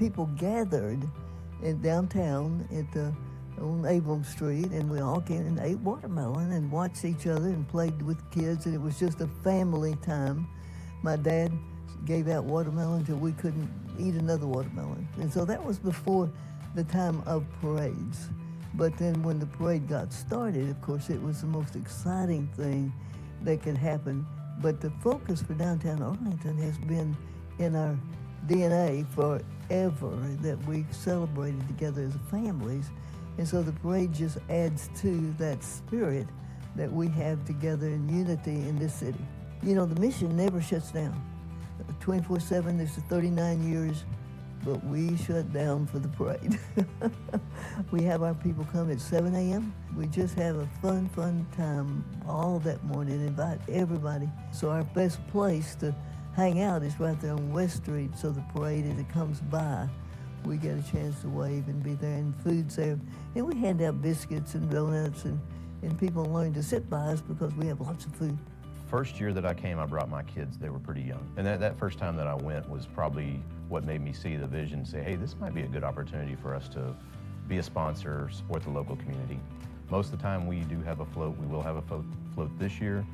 people gathered in downtown on Abram Street, and we all came and ate watermelon and watched each other and played with kids, and it was just a family time. My dad gave out watermelon until we couldn't eat another watermelon. And so that was before the time of parades. But then when the parade got started, of course, it was the most exciting thing that could happen. But the focus for downtown Arlington has been in our DNA forever, that we celebrated together as families. And so the parade just adds to that spirit that we have together in unity in this city. You know, the mission never shuts down. 24/7, this is 39 years, but we shut down for the parade. We have our people come at 7 a.m. We just have a fun time all that morning, invite everybody. So our best place to hang out is right there on West Street, so the parade, as it comes by, we get a chance to wave and be there, and food's there. And we hand out biscuits and donuts, and people learn to sit by us because we have lots of food. First year that I came, I brought my kids. They were pretty young. And that first time that I went was probably what made me see the vision, say, hey, this might be a good opportunity for us to be a sponsor, support the local community. Most of the time we do have a float. We will have a float this year.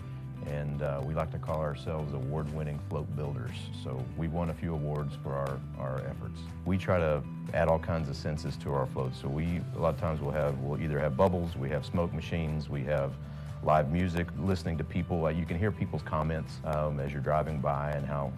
And we like to call ourselves award-winning float builders. So we've won a few awards for our efforts. We try to add all kinds of senses to our floats. So a lot of times we'll either have bubbles, we have smoke machines, we have live music, listening to people. You can hear people's comments as you're driving by, and how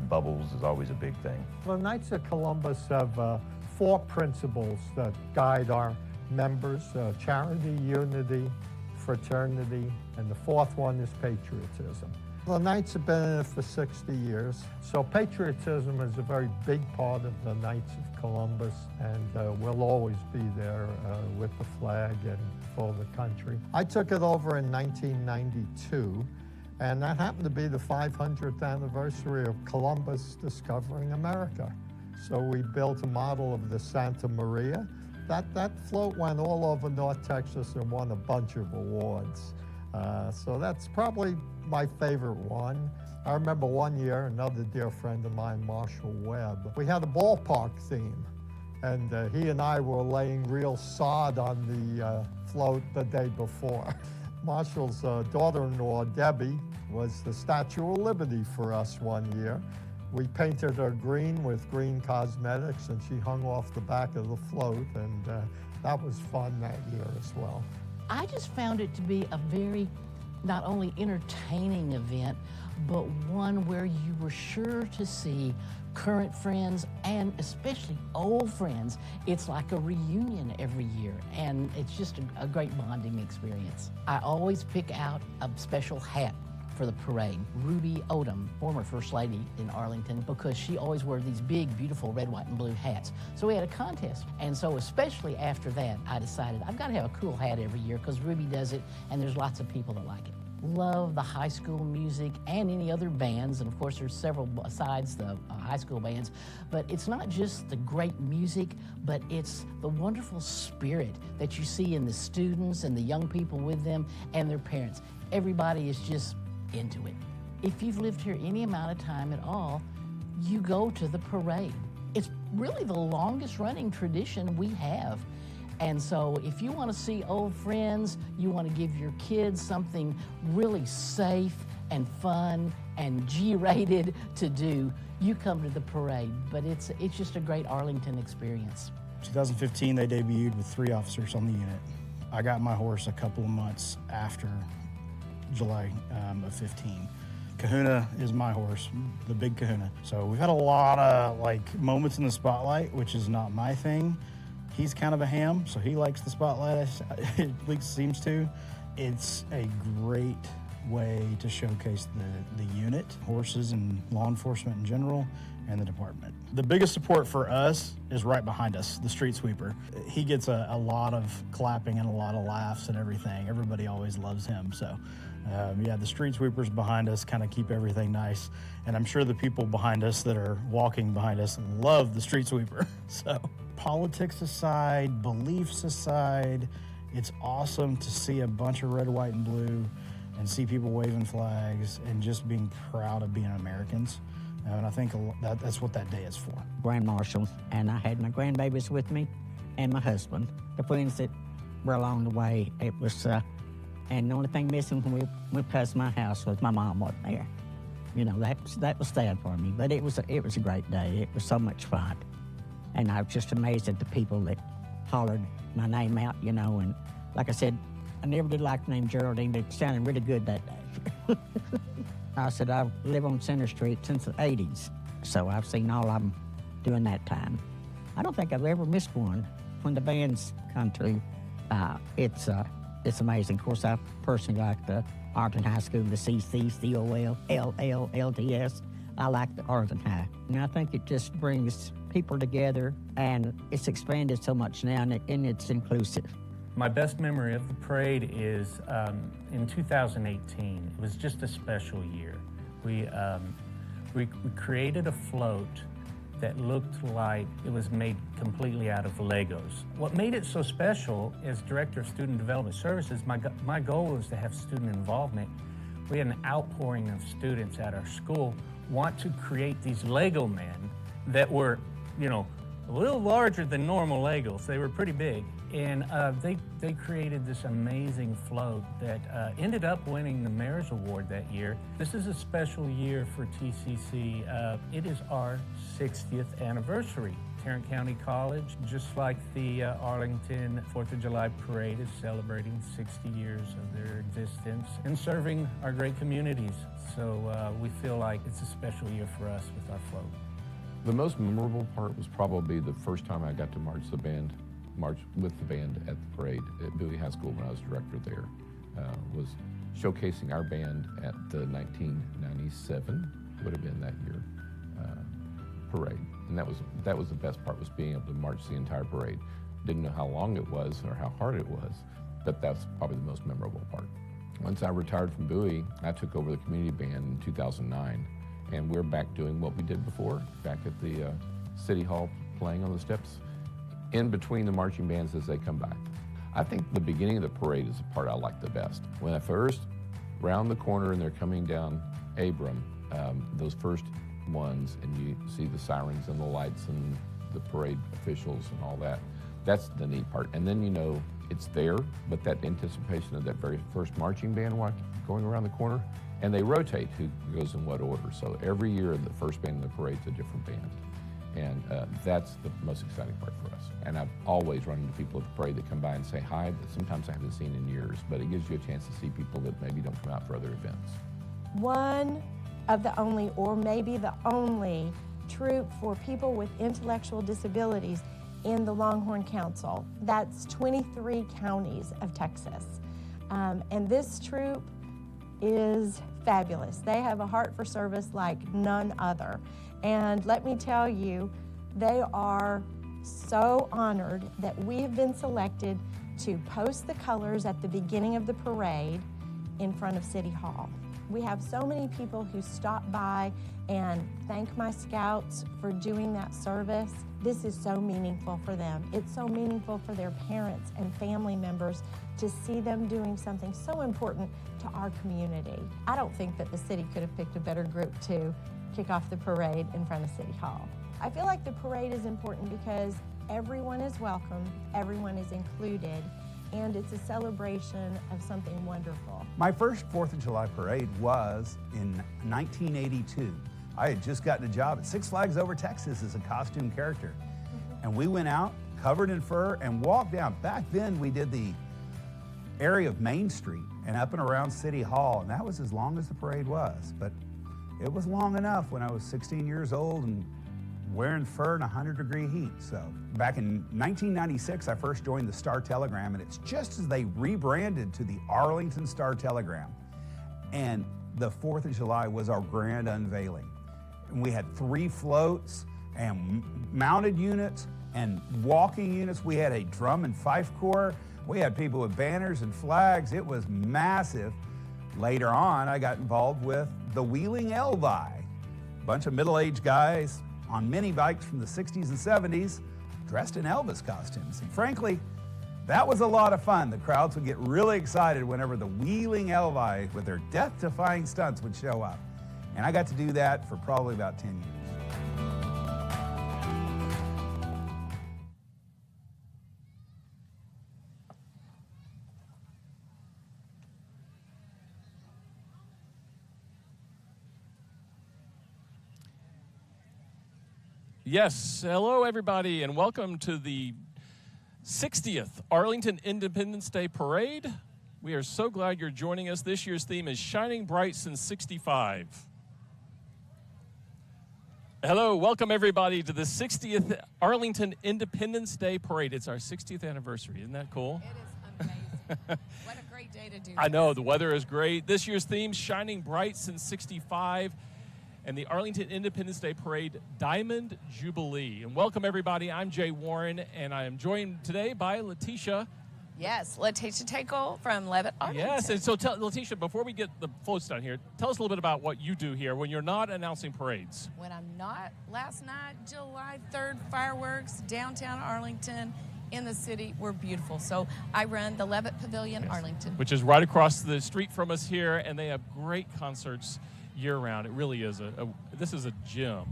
bubbles is always a big thing. The Knights of Columbus have 4 principles that guide our members: charity, unity, fraternity, and the 4th one is patriotism. The Knights have been in it for 60 years, so patriotism is a very big part of the Knights of Columbus, and we'll always be there with the flag and for the country. I took it over in 1992, and that happened to be the 500th anniversary of Columbus discovering America. So we built a model of the Santa Maria. That float went all over North Texas and won a bunch of awards. So that's probably my favorite one. I remember one year, another dear friend of mine, Marshall Webb, we had a ballpark theme, and he and I were laying real sod on the float the day before. Marshall's daughter-in-law, Debbie, was the Statue of Liberty for us one year. We painted her green with green cosmetics, and she hung off the back of the float, and that was fun that year as well. I just found it to be a very, not only entertaining event, but one where you were sure to see current friends and especially old friends. It's like a reunion every year, and it's just a great bonding experience. I always pick out a special hat for the parade. Ruby Odom, former First Lady in Arlington, because she always wore these big, beautiful red, white, and blue hats. So we had a contest. And so especially after that, I decided I've got to have a cool hat every year because Ruby does it, and there's lots of people that like it. Love the high school music and any other bands, and of course there's several besides the high school bands, but it's not just the great music, but it's the wonderful spirit that you see in the students and the young people with them and their parents. Everybody is just into it. If you've lived here any amount of time at all, you go to the parade. It's really the longest running tradition we have. And so if you want to see old friends, you want to give your kids something really safe and fun and G-rated to do, you come to the parade. But it's just a great Arlington experience. 2015, they debuted with 3 officers on the unit. I got my horse a couple of months after July of 15. Kahuna is my horse, the big Kahuna. So we've had a lot of moments in the spotlight, which is not my thing. He's kind of a ham, so he likes the spotlight, at least seems to. It's a great way to showcase the unit, horses and law enforcement in general, and the department. The biggest support for us is right behind us, the street sweeper. He gets a lot of clapping and a lot of laughs and everything. Everybody always loves him. So yeah, the street sweepers behind us kind of keep everything nice. And I'm sure the people behind us that are walking behind us love the street sweeper. So politics aside, beliefs aside, it's awesome to see a bunch of red, white, and blue and see people waving flags and just being proud of being Americans. And I think that's what that day is for. Grand Marshal, and I had my grandbabies with me and my husband. The friends that were along the way, it was, and the only thing missing when we went past my house was my mom wasn't there. You know, that was sad for me, but it was a great day. It was so much fun. And I was just amazed at the people that hollered my name out, you know, and like I said, I never did like the name Geraldine, but it sounded really good that day. I said, I live on Center Street since the 80s, so I've seen all of them during that time. I don't think I've ever missed one when the bands come through. It's amazing. Of course, I personally like the Arlington High School, the CC, COL, LL, LTS. I like the Arlington High. And I think it just brings people together, and it's expanded so much now, and it's inclusive. My best memory of the parade is in 2018. It was just a special year. We created a float that looked like it was made completely out of Legos. What made it so special as Director of Student Development Services, my goal was to have student involvement. We had an outpouring of students at our school want to create these Lego men that were, you know, a little larger than normal Legos. They were pretty big. And they created this amazing float that ended up winning the Mayor's Award that year. This is a special year for TCC. It is our 60th anniversary. Tarrant County College, just like the Arlington 4th of July Parade, is celebrating 60 years of their existence and serving our great communities. So we feel like it's a special year for us with our float. The most memorable part was probably the first time I got to march with the band at the parade at Bowie High School when I was director there. Was showcasing our band at the 1997, would have been that year, parade. And that was the best part, was being able to march the entire parade. Didn't know how long it was or how hard it was, but that's probably the most memorable part. Once I retired from Bowie, I took over the community band in 2009, and we're back doing what we did before, back at the City Hall playing on the steps, in between the marching bands as they come by. I think the beginning of the parade is the part I like the best. When I first round the corner and they're coming down Abram, those first ones, and you see the sirens and the lights and the parade officials and all that, that's the neat part. And then you know it's there, but that anticipation of that very first marching band going around the corner, and they rotate who goes in what order. So every year the first band in the parade's a different band. And that's the most exciting part for us. And I've always run into people at the parade that come by and say hi that sometimes I haven't seen in years, but it gives you a chance to see people that maybe don't come out for other events. One of the only, or maybe the only, troop for people with intellectual disabilities in the Longhorn Council. That's 23 counties of Texas. And this troop is fabulous. They have a heart for service like none other. And let me tell you, they are so honored that we have been selected to post the colors at the beginning of the parade in front of City Hall. We have so many people who stop by and thank my scouts for doing that service. This is so meaningful for them. It's so meaningful for their parents and family members to see them doing something so important to our community. I don't think that the city could have picked a better group to kick off the parade in front of City Hall. I feel like the parade is important because everyone is welcome, everyone is included, and it's a celebration of something wonderful. My first 4th of July parade was in 1982. I had just gotten a job at Six Flags Over Texas as a costume character. And we went out covered in fur and walked down. Back then we did the area of Main Street and up and around City Hall, and that was as long as the parade was. But it was long enough when I was 16 years old and wearing fur in 100-degree heat. So back in 1996, I first joined the Star-Telegram, and it's just as they rebranded to the Arlington Star-Telegram. And the 4th of July was our grand unveiling. And we had 3 floats and mounted units and walking units. We had a drum and fife corps. We had people with banners and flags. It was massive. Later on, I got involved with the Wheeling Elvi, a bunch of middle-aged guys on mini bikes from the 60s and 70s dressed in Elvis costumes. And frankly, that was a lot of fun. The crowds would get really excited whenever the Wheeling Elvi with their death-defying stunts would show up. And I got to do that for probably about 10 years. Yes, hello everybody, and welcome to the 60th Arlington Independence Day Parade. We are so glad you're joining us. This year's theme is Shining Bright Since 65. Hello, welcome everybody to the 60th Arlington Independence Day Parade. It's our 60th anniversary, isn't that cool? It is amazing. What a great day to do this. I know, the weather is great. This year's theme, Shining Bright Since 65. And the Arlington Independence Day Parade Diamond Jubilee. And welcome everybody, I'm Jay Warren, and I am joined today by Letitia. Yes, Letitia Takel from Levitt, Arlington. Yes, and so Letitia, before we get the floats down here, tell us a little bit about what you do here when you're not announcing parades. When I'm not, last night, July 3rd, fireworks, downtown Arlington, in the city, were beautiful. So I run the Levitt Pavilion, Arlington. Which is right across the street from us here, and they have great concerts year-round. It really is this is a gem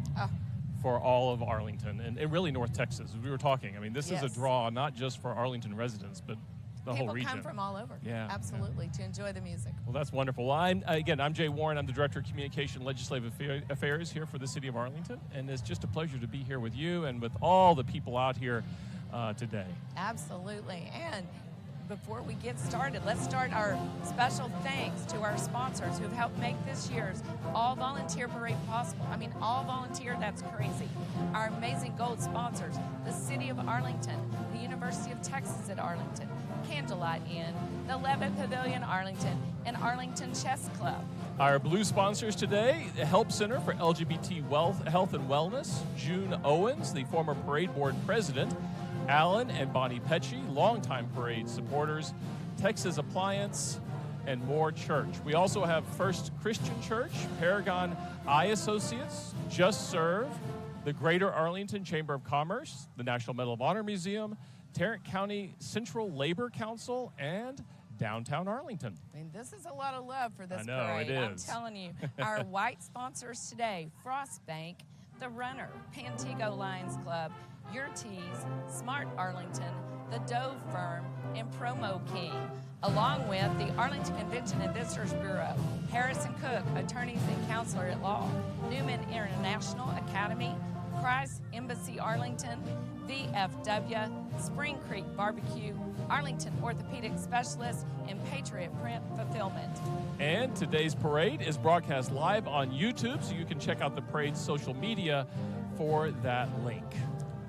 for all of Arlington and really North Texas. As we were talking, I mean, this is a draw not just for Arlington residents, but the whole region. People come from all over, yeah, absolutely, to enjoy the music. Well, that's wonderful. Well, I'm Jay Warren. I'm the Director of Communication and Legislative Affairs here for the City of Arlington, and it's just a pleasure to be here with you and with all the people out here today. Absolutely, and before we get started, let's start our special thanks to our sponsors who've helped make this year's all-volunteer parade possible. I mean, all volunteer, that's crazy. Our amazing gold sponsors, the City of Arlington, the University of Texas at Arlington, Candlelight Inn, the Levitt Pavilion Arlington, and Arlington Chess Club. Our blue sponsors today, the Help Center for LGBT Health and Wellness, June Owens, the former parade board president, Alan and Bonnie Pecci, longtime parade supporters, Texas Appliance, and More Church. We also have First Christian Church, Paragon Eye Associates, Just Serve, the Greater Arlington Chamber of Commerce, the National Medal of Honor Museum, Tarrant County Central Labor Council, and Downtown Arlington. I mean, this is a lot of love for this I know, parade. it I'm is. telling you. Our white sponsors today, Frost Bank, The Runner, Pantego Lions Club, Your Tees, Smart Arlington, The Dove Firm, and Promo King, along with the Arlington Convention and Visitors Bureau, Harrison Cook, Attorneys and Counselor at Law, Newman International Academy, Christ Embassy Arlington, VFW, Spring Creek Barbecue, Arlington Orthopedic Specialist, and Patriot Print Fulfillment. And today's parade is broadcast live on YouTube, so you can check out the parade's social media for that link.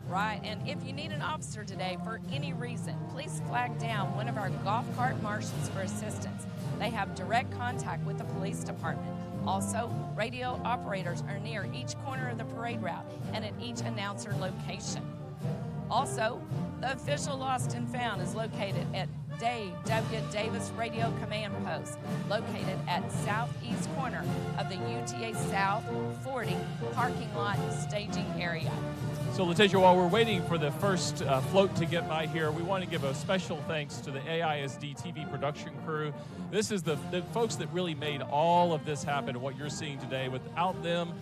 Right, and if you need an officer today for any reason, please flag down one of our golf cart marshals for assistance. They have direct contact with the police department. Also, radio operators are near each corner of the parade route and at each announcer location. Also, the official Lost and Found is located at Dave W. Davis Radio Command Post, located at southeast corner of the UTA South 40 parking lot staging area. So, Letitia, while we're waiting for the first float to get by here, we want to give a special thanks to the AISD TV production crew. This is the folks that really made all of this happen, what you're seeing today. Without them,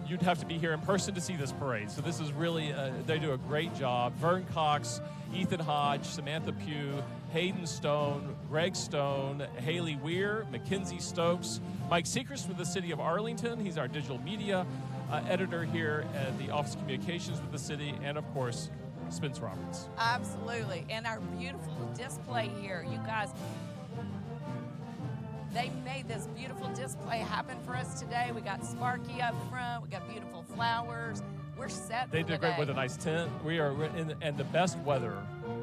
you'd have to be here in person to see this parade. So this is really, they do a great job. Vern Cox, Ethan Hodge, Samantha Pugh, Hayden Stone, Greg Stone, Haley Weir, Mackenzie Stokes, Mike Sechrist with the City of Arlington. He's our digital media editor here at the Office of Communications with the city, and of course, Spence Roberts. Absolutely, and our beautiful display here. You guys, they made this beautiful display happen for us today. We got Sparky up front, we got beautiful flowers. We're set They for did the great day. with a nice tent. We are in the best weather,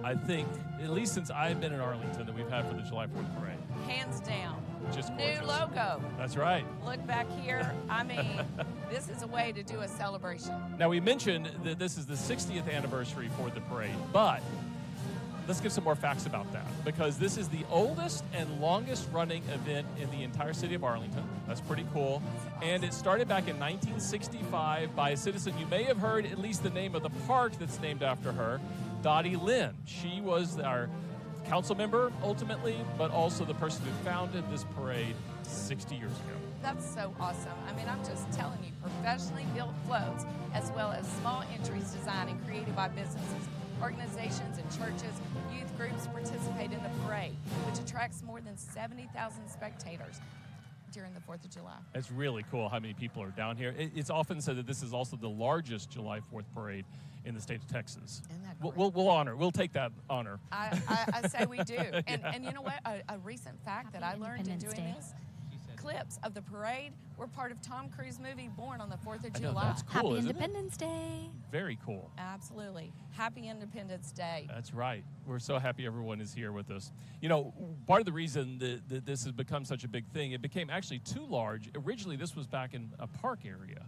I think, at least since I've been in Arlington, that we've had for the July 4th parade. Hands down. Just New gorgeous. logo. That's right. Look back here. I mean, this is a way to do a celebration. Now, we mentioned that this is the 60th anniversary for the parade, but let's give some more facts about that, because this is the oldest and longest running event in the entire city of Arlington. That's pretty cool. And it started back in 1965 by a citizen. You may have heard at least the name of the park that's named after her, Dottie Lynn. She was our council member ultimately, but also the person who founded this parade 60 years ago. That's so awesome. I mean, I'm just telling you, professionally built floats, as well as small entries designed and created by businesses, organizations, and churches. Youth groups participate in the parade, which attracts more than 70,000 spectators during the 4th of July. It's really cool how many people are down here. It's often said that this is also the largest July 4th parade in the state of Texas. Isn't that great? We'll take that honor. I say we do. And you know what? A recent fact that I learned in doing this, clips of the parade were part of Tom Cruise's movie Born on the 4th of July. That's cool, Happy isn't Independence Day. Very cool. Absolutely. Happy Independence Day. That's right. We're so happy everyone is here with us. You know, part of the reason that this has become such a big thing, it became actually too large. Originally, this was back in a park area.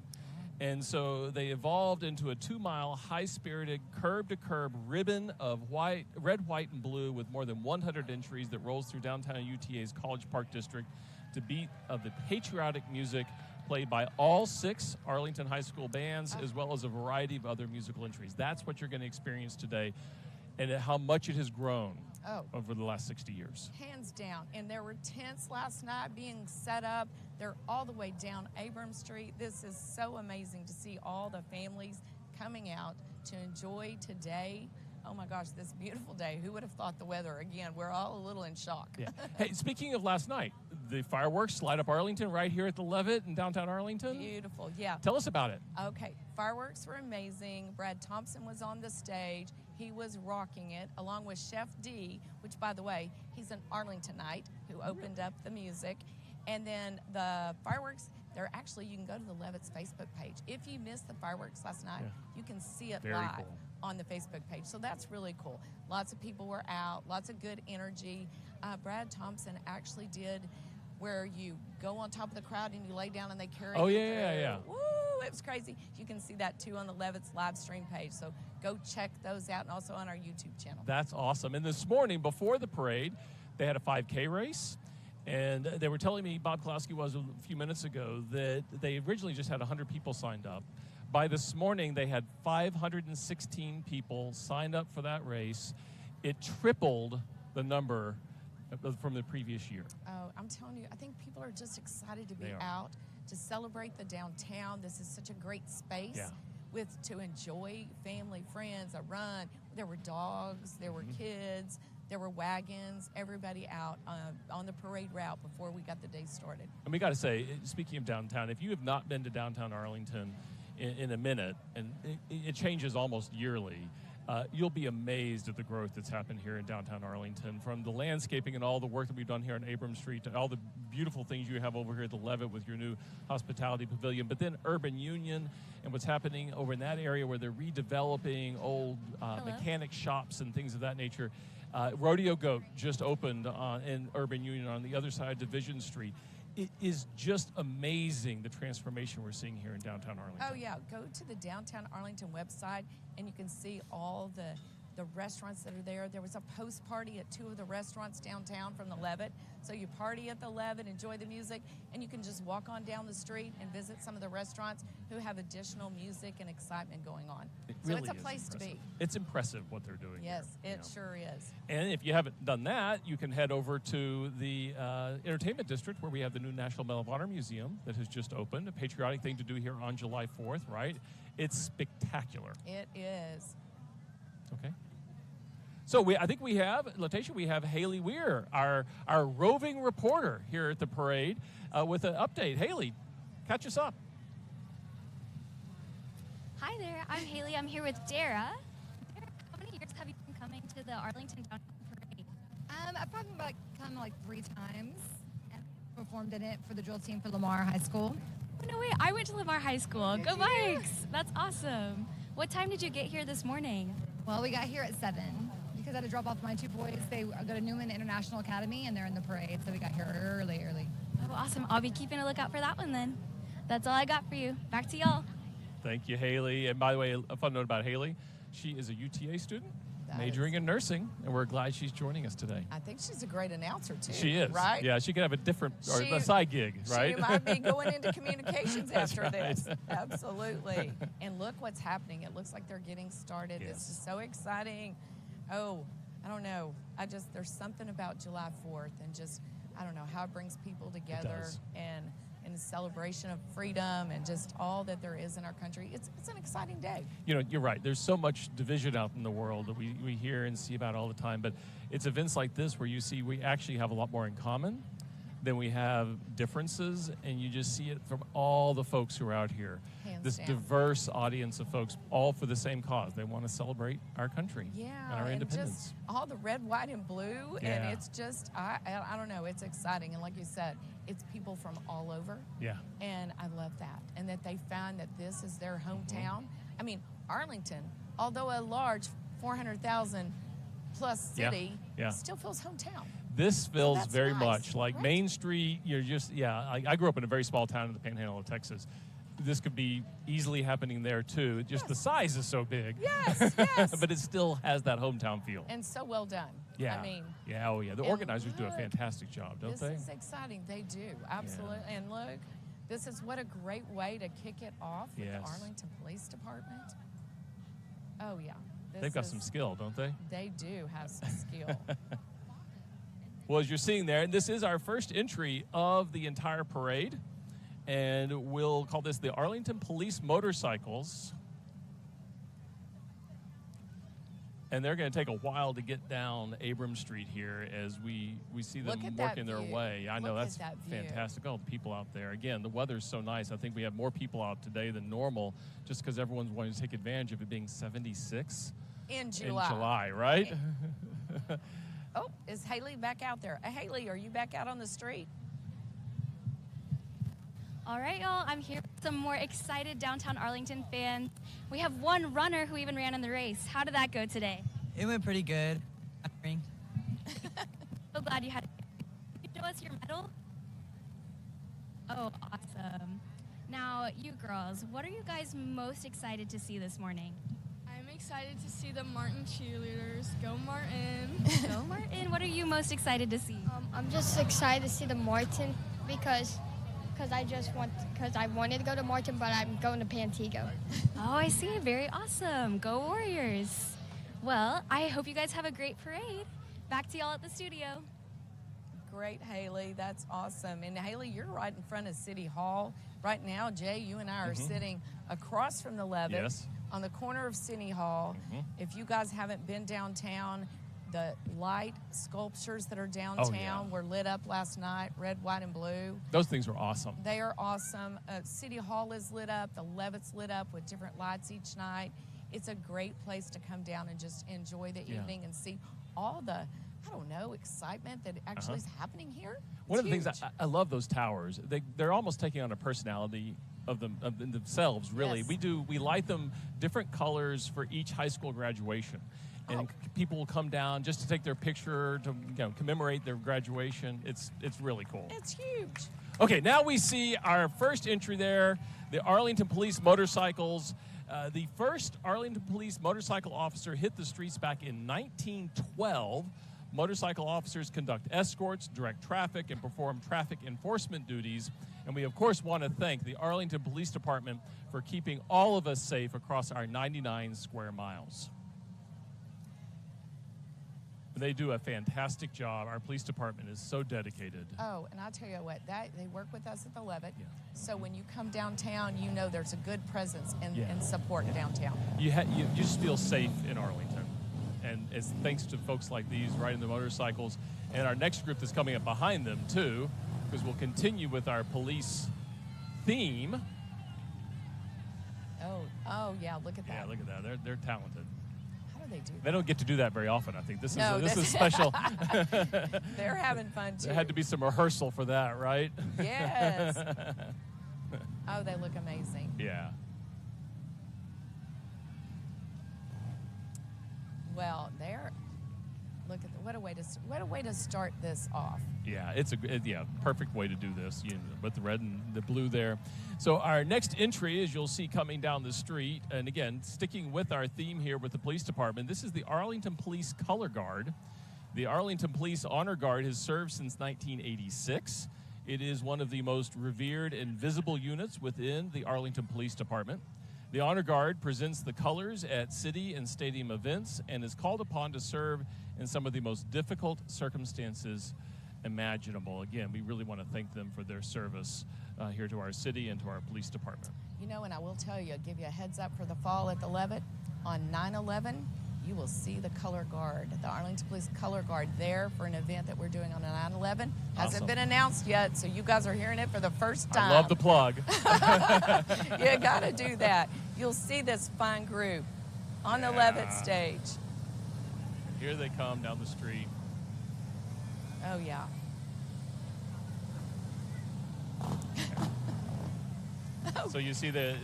And so they evolved into a 2-mile, high-spirited, curb-to-curb ribbon of red, white, and blue with more than 100 entries that rolls through downtown UTA's College Park District to beat of the patriotic music played by all 6 Arlington High School bands, as well as a variety of other musical entries. That's what you're going to experience today, and how much it has grown over the last 60 years. Hands down. And there were tents last night being set up. They're all the way down Abrams Street. This is so amazing to see all the families coming out to enjoy today. Oh my gosh, this beautiful day. Who would have thought the weather? Again, we're all a little in shock. Yeah. Hey, speaking of last night, the fireworks light up Arlington right here at the Levitt in downtown Arlington. Beautiful, yeah. Tell us about it. Okay, fireworks were amazing. Brad Thompson was on the stage. He was rocking it, along with Chef D, which, by the way, he's an Arlingtonite who opened up the music. And then the fireworks, they're actually, you can go to the Levitt's Facebook page. If you missed the fireworks last night, you can see it Very live cool. on the Facebook page. So that's really cool. Lots of people were out, lots of good energy. Brad Thompson actually did where you go on top of the crowd and you lay down and they carry you through. Woo, it was crazy. You can see that too on the Levitt's live stream page. So go check those out, and also on our YouTube channel. That's awesome. And this morning, before the parade, they had a 5K race. And they were telling me, Bob Klosky was a few minutes ago, that they originally just had 100 people signed up. By this morning, they had 516 people signed up for that race. It tripled the number from the previous year. Oh, I'm telling you, I think people are just excited to be out, to celebrate the downtown. This is such a great space to enjoy family, friends, a run. There were dogs, there were kids, there were wagons, everybody out on the parade route before we got the day started. And we got to say, speaking of downtown, if you have not been to downtown Arlington in a minute, and it changes almost yearly, you'll be amazed at the growth that's happened here in downtown Arlington, from the landscaping and all the work that we've done here on Abrams Street to all the beautiful things you have over here at the Levitt with your new hospitality pavilion, but then Urban Union and what's happening over in that area where they're redeveloping old mechanic shops and things of that nature. Rodeo Goat just opened in Urban Union on the other side of Division Street. It is just amazing, the transformation we're seeing here in downtown Arlington. Oh, yeah. Go to the Downtown Arlington website, and you can see all the restaurants that are there. There was a post party at 2 of the restaurants downtown from the Levitt. So you party at the Levitt, enjoy the music, and you can just walk on down the street and visit some of the restaurants who have additional music and excitement going on. So it's a place to be. It's impressive what they're doing. Yes, here, it sure is. And if you haven't done that, you can head over to the Entertainment District, where we have the new National Medal of Honor Museum that has just opened. A patriotic thing to do here on July 4th, right? It's spectacular. It is. Okay. So I think we have, Latasha, we have Haley Weir, our roving reporter here at the parade with an update. Haley, catch us up. Hi there, I'm Haley. I'm here with Dara. Dara, how many years have you been coming to the Arlington Downtown Parade? I've probably come like 3 times and performed in it for the drill team for Lamar High School. Oh, no way, I went to Lamar High School. Go Bikes! That's awesome. What time did you get here this morning? Well, we got here at 7 because I had to drop off my 2 boys. They go to Newman International Academy and they're in the parade, so we got here early. Oh, awesome. I'll be keeping a lookout for that one then. That's all I got for you. Back to y'all. Thank you, Haley. And by the way, a fun note about Haley, she is a UTA student, majoring in nursing, and we're glad she's joining us today. I think she's a great announcer, too. She is. Right? Yeah, she could have a different, or a side gig, right? She might be going into communications after right. this. Absolutely. And look what's happening. It looks like they're getting started. Yes. This is so exciting. Oh, I don't know. There's something about July 4th and just, I don't know, how it brings people together. does. And in a celebration of freedom and just all that there is in our country. It's an exciting day. You know, you're right. There's so much division out in the world that we hear and see about all the time. But it's events like this where you see we actually have a lot more in common than we have differences, and you just see it from all the folks who are out here. Hands this down. diverse audience of folks, all for the same cause. They want to celebrate our country and our independence. Just all the red, white, and blue, Yeah. and it's just, I don't know, it's exciting. And like you said, it's people from all over. Yeah. And I love that. And that they found that this is their hometown. I mean, Arlington, although a large 400,000 plus city, Yeah. still feels hometown. This feels that's very nice, much like right? Main Street. You're just, I grew up in a very small town in the Panhandle of Texas. This could be easily happening there too. Just the size is so big. Yes, yes. But it still has that hometown feel. And so well done. Yeah. I mean, yeah, oh yeah. The and organizers do a look, fantastic job, don't this they? is exciting. They do, absolutely. And look, this is what a great way to kick it off with Yes. the Arlington Police Department. Oh yeah. They've got some skill, don't they? They do have some skill. Well, as you're seeing there, this is our first entry of the entire parade, and we'll call this the Arlington Police Motorcycles. And they're going to take a while to get down Abrams Street here as we see them Look at that working their view. way. I know Look at that's that view. fantastic. All the people out there. Again, the weather's so nice. I think we have more people out today than normal just because everyone's wanting to take advantage of it being 76 In July. in July, right? Oh, is Haley back out there? Haley, are you back out on the street? All right, y'all, I'm here with some more excited downtown Arlington fans. We have one runner who even ran in the race. How did that go today? It went pretty good. So glad you had it. Can you show us your medal? Oh, awesome. Now, you girls, what are you guys most excited to see this morning? I'm excited to see the Martin cheerleaders. Go Martin! Go Martin. What are you most excited to see? I'm just excited to see the Martin because I wanted to go to Martin, but I'm going to Pantego. Oh, I see. Very awesome. Go Warriors. Well, I hope you guys have a great parade. Back to y'all at the studio. Great, Haley. That's awesome. And Haley, you're right in front of City Hall. Right now, Jay, you and I are sitting across from the Levitt Yes. on the corner of City Hall. If you guys haven't been downtown, the light sculptures that are downtown were lit up last night, red, white, and blue. Those things were awesome. They are awesome. City Hall is lit up. The Levitt's lit up with different lights each night. It's a great place to come down and just enjoy the evening and see all the, I don't know, excitement that actually is happening here. One of the things I love those towers. They're almost taking on a personality of themselves. Really, Yes. we light them different colors for each high school graduation, and people will come down just to take their picture to commemorate their graduation. It's really cool. It's huge. Okay, now we see our first entry there, the Arlington Police Motorcycles. The first Arlington Police motorcycle officer hit the streets back in 1912. Motorcycle officers conduct escorts, direct traffic, and perform traffic enforcement duties. And we, of course, want to thank the Arlington Police Department for keeping all of us safe across our 99 square miles. They do a fantastic job. Our police department is so dedicated. Oh, and I'll tell you what, they work with us at the Levitt. So when you come downtown, you know there's a good presence and support downtown. You just feel safe in Arlington. And it's thanks to folks like these riding the motorcycles. And our next group that's coming up behind them, too, because we'll continue with our police theme. Oh yeah, look at that. Yeah, look at that. They're talented. How do they do that? They don't get to do that very often, I think. This is special. They're having fun, too. There had to be some rehearsal for that, right? Yes. Oh, they look amazing. Yeah. Well, look at what a way to start this off. Yeah, it's a perfect way to do this, with the red and the blue there. So our next entry, as you'll see coming down the street, and again, sticking with our theme here with the police department, this is the Arlington Police Color Guard. The Arlington Police Honor Guard has served since 1986. It is one of the most revered and visible units within the Arlington Police Department. The Honor Guard presents the colors at city and stadium events and is called upon to serve in some of the most difficult circumstances imaginable. Again, we really want to thank them for their service here to our city and to our police department. You know, and I will tell you, I'll give you a heads up for the fall at the Levitt. On 9/11, you will see the color guard, the Arlington Police Color Guard there for an event that we're doing on 9/11. Hasn't been announced yet, so you guys are hearing it for the first time. I love the plug. You got to do that. You'll see this fine group on the Levitt stage. Here they come down the street. Oh, yeah. So you see the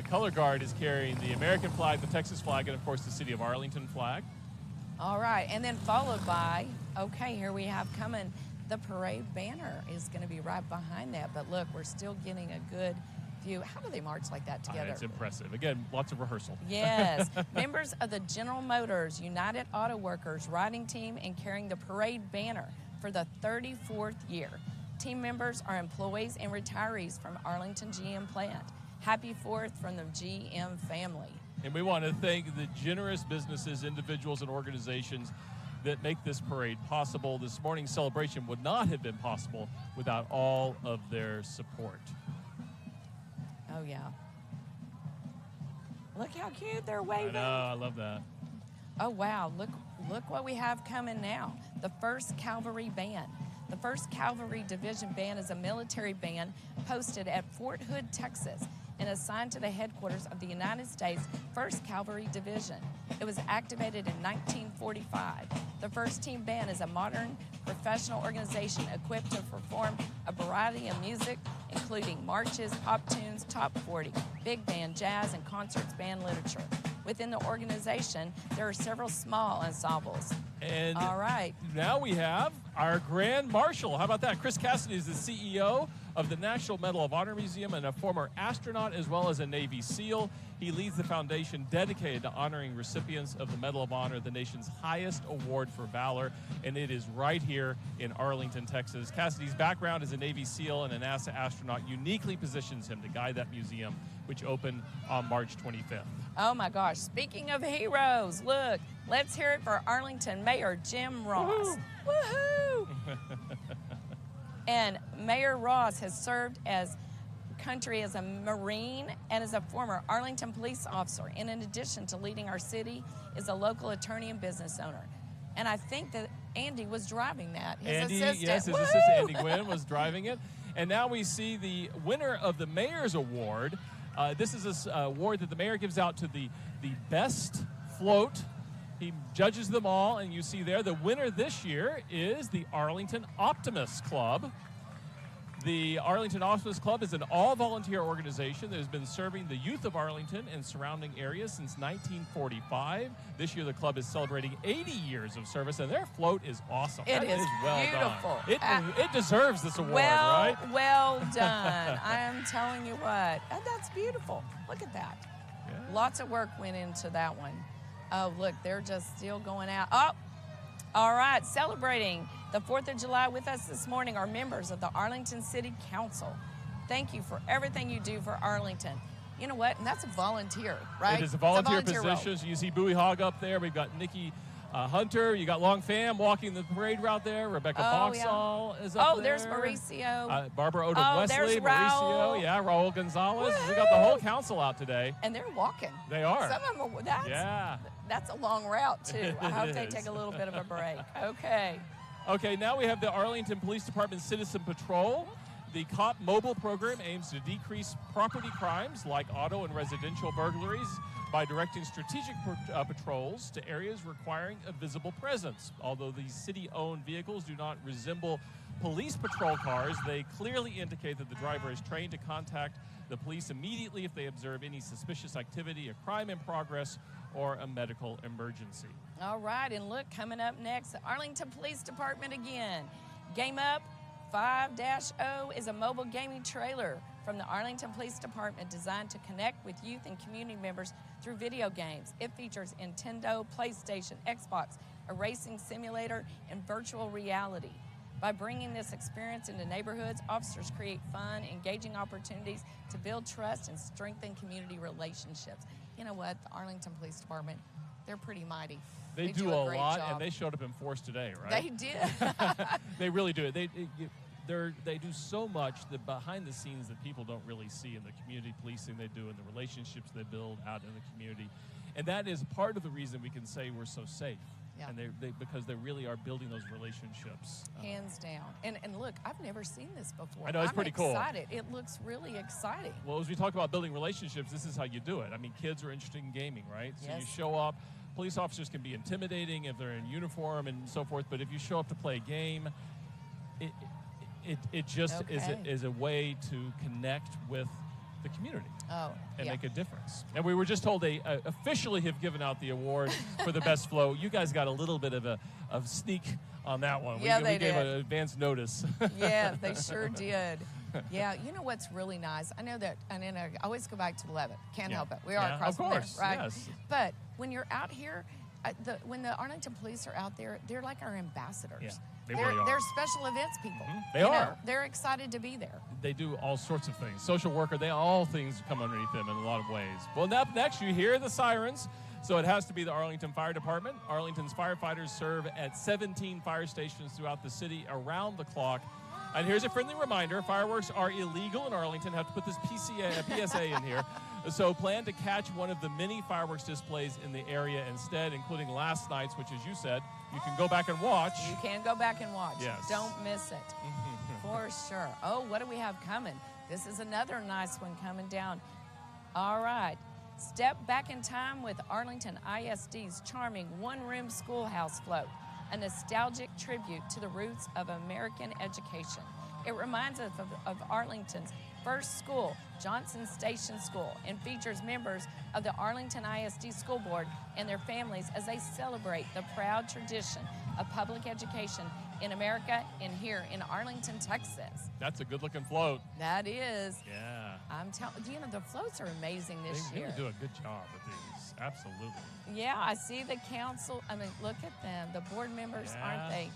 color guard is carrying the American flag, the Texas flag, and of course the city of Arlington flag. All right, and then followed by, okay, here we have coming, the parade banner is going to be right behind that. But look, we're still getting a good view. How do they march like that together? It's impressive. Again, lots of rehearsal. Yes. Members of the General Motors United Auto Workers riding team and carrying the parade banner for the 34th year. Team members are employees and retirees from Arlington GM plant. Happy 4th from the GM family. And we want to thank the generous businesses, individuals, and organizations that make this parade possible. This morning's celebration would not have been possible without all of their support. Oh, yeah. Look how cute they're waving. I know, I love that. Oh, wow. Look what we have coming now. The 1st Cavalry Band. The 1st Cavalry Division Band is a military band posted at Fort Hood, Texas, and assigned to the headquarters of the United States 1st Cavalry Division. It was activated in 1945. The 1st Team Band is a modern professional organization equipped to perform a variety of music, including marches, pop tunes, top 40, big band, jazz, and concerts band literature. Within the organization, there are several small ensembles. And all right, now we have our Grand Marshal. How about that? Chris Cassidy is the CEO of the National Medal of Honor Museum and a former astronaut as well as a Navy SEAL. He leads the foundation dedicated to honoring recipients of the Medal of Honor, the nation's highest award for valor, and it is right here in Arlington, Texas. Cassidy's background as a Navy SEAL and a NASA astronaut uniquely positions him to guide that museum, which opened on March 25th. Oh my gosh, speaking of heroes, look, let's hear it for Arlington Mayor Jim Ross. Woohoo! And Mayor Ross has served as country as a Marine and as a former Arlington police officer. And in addition to leading our city, is a local attorney and business owner. And I think that Andy was driving that. His assistant. Yes, his assistant Andy Gwynn was driving it. And now we see the winner of the Mayor's Award. This is an award that the mayor gives out to the best float. He judges them all, and you see there the winner this year is the Arlington Optimist Club. The Arlington Optimist Club is an all-volunteer organization that has been serving the youth of Arlington and surrounding areas since 1945. This year, the club is celebrating 80 years of service, and their float is awesome. It is well beautiful. Done. It deserves this award, right? Well done. I am telling you what. And that's beautiful. Look at that. Yeah. Lots of work went into that one. Oh, look, they're just still going out. Oh, all right, celebrating the 4th of July with us this morning are members of the Arlington City Council. Thank you for everything you do for Arlington. You know what? And that's a volunteer, right? It is a volunteer role. position. You see Bowie Hogg up there. We've got Nikki Hunter. You got Long Pham walking the parade route there. Rebecca Boxall is up there. Oh, there's Mauricio. Barbara Odom Wesley, there's Mauricio. Raul. Yeah, Raul Gonzalez. We got the whole council out today. And they're walking. They are. Some of them, that's a long route, too. I hope they take a little bit of a break. Okay. Okay, now we have the Arlington Police Department Citizen Patrol. The COP mobile program aims to decrease property crimes like auto and residential burglaries by directing strategic patrols to areas requiring a visible presence. Although these city-owned vehicles do not resemble police patrol cars, they clearly indicate that the driver is trained to contact the police immediately if they observe any suspicious activity, a crime in progress, or a medical emergency. All right, and look, coming up next, the Arlington Police Department again. Game Up 5-0 is a mobile gaming trailer from the Arlington Police Department designed to connect with youth and community members through video games. It features Nintendo, PlayStation, Xbox, a racing simulator, and virtual reality. By bringing this experience into neighborhoods, officers create fun, engaging opportunities to build trust and strengthen community relationships. You know what? The Arlington Police Department, they're pretty mighty. They do a lot, and they showed up in force today, right? They did. They really do. they do so much that behind the scenes that people don't really see in the community policing they do and the relationships they build out in the community. And that is part of the reason we can say we're so safe. Yeah. And because they really are building those relationships. Hands down. And look, I've never seen this before. I know, it's pretty cool. I'm excited. It looks really exciting. Well, as we talk about building relationships, this is how you do it. I mean, kids are interested in gaming, right? So you show up. Police officers can be intimidating if they're in uniform and so forth, but if you show up to play a game, it just is a way to connect with the community and make a difference. And we were just told they officially have given out the award for the best flow. You guys got a little bit of a sneak on that one. Yeah, we gave an advance notice. Yeah, they sure did. Yeah, you know what's really nice? I know that, and then I always go back to Levitt. Can't help it. We are across from there, right? Yes. But when you're out here, when the Arlington police are out there, they're like our ambassadors. Yeah, they really are. They're special events people. They are. They're excited to be there. They do all sorts of things. Social worker, all things come underneath them in a lot of ways. Well, up next, you hear the sirens. So it has to be the Arlington Fire Department. Arlington's firefighters serve at 17 fire stations throughout the city around the clock. And here's a friendly reminder, fireworks are illegal in Arlington. Have to put this PSA in here. So plan to catch one of the many fireworks displays in the area instead, including last night's, which, as you said, you can go back and watch. You can go back and watch. Yes. Don't miss it. For sure. Oh, what do we have coming? This is another nice one coming down. All right. Step back in time with Arlington ISD's charming one-room schoolhouse float, a nostalgic tribute to the roots of American education. It reminds us of Arlington's first school, Johnson Station School, and features members of the Arlington ISD School Board and their families as they celebrate the proud tradition of public education in America and here in Arlington, Texas. That's a good-looking float. That is. Yeah. I'm telling you, the floats are amazing this year. They really do a good job with these. Absolutely. Yeah, I see the council. I mean, look at them. The board members, aren't they?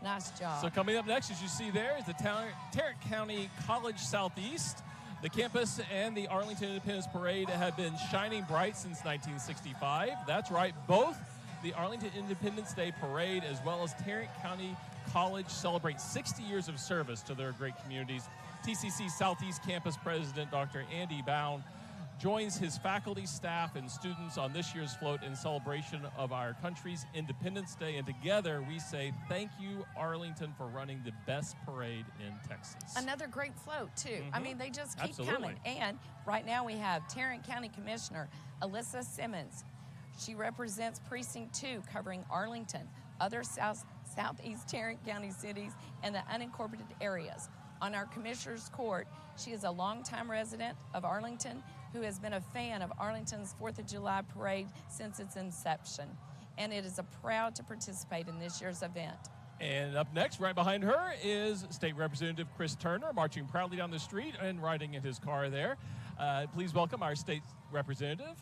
Nice job. So coming up next, as you see there, is the Tarrant County College Southeast. The campus and the Arlington Independence Parade have been shining bright since 1965. That's right, both the Arlington Independence Day Parade as well as Tarrant County College celebrate 60 years of service to their great communities. TCC Southeast Campus President Dr. Andy Bound joins his faculty, staff, and students on this year's float in celebration of our country's Independence Day. And together we say thank you, Arlington, for running the best parade in Texas. Another great float, too. I mean, they just keep coming. And right now we have Tarrant County Commissioner Alyssa Simmons. She represents Precinct 2, covering Arlington, other southeast Tarrant County cities, and the unincorporated areas. On our Commissioner's Court, she is a longtime resident of Arlington who has been a fan of Arlington's 4th of July parade since its inception, and it is proud to participate in this year's event. And up next, right behind her, is State Representative Chris Turner, marching proudly down the street and riding in his car there. Please welcome our state representative.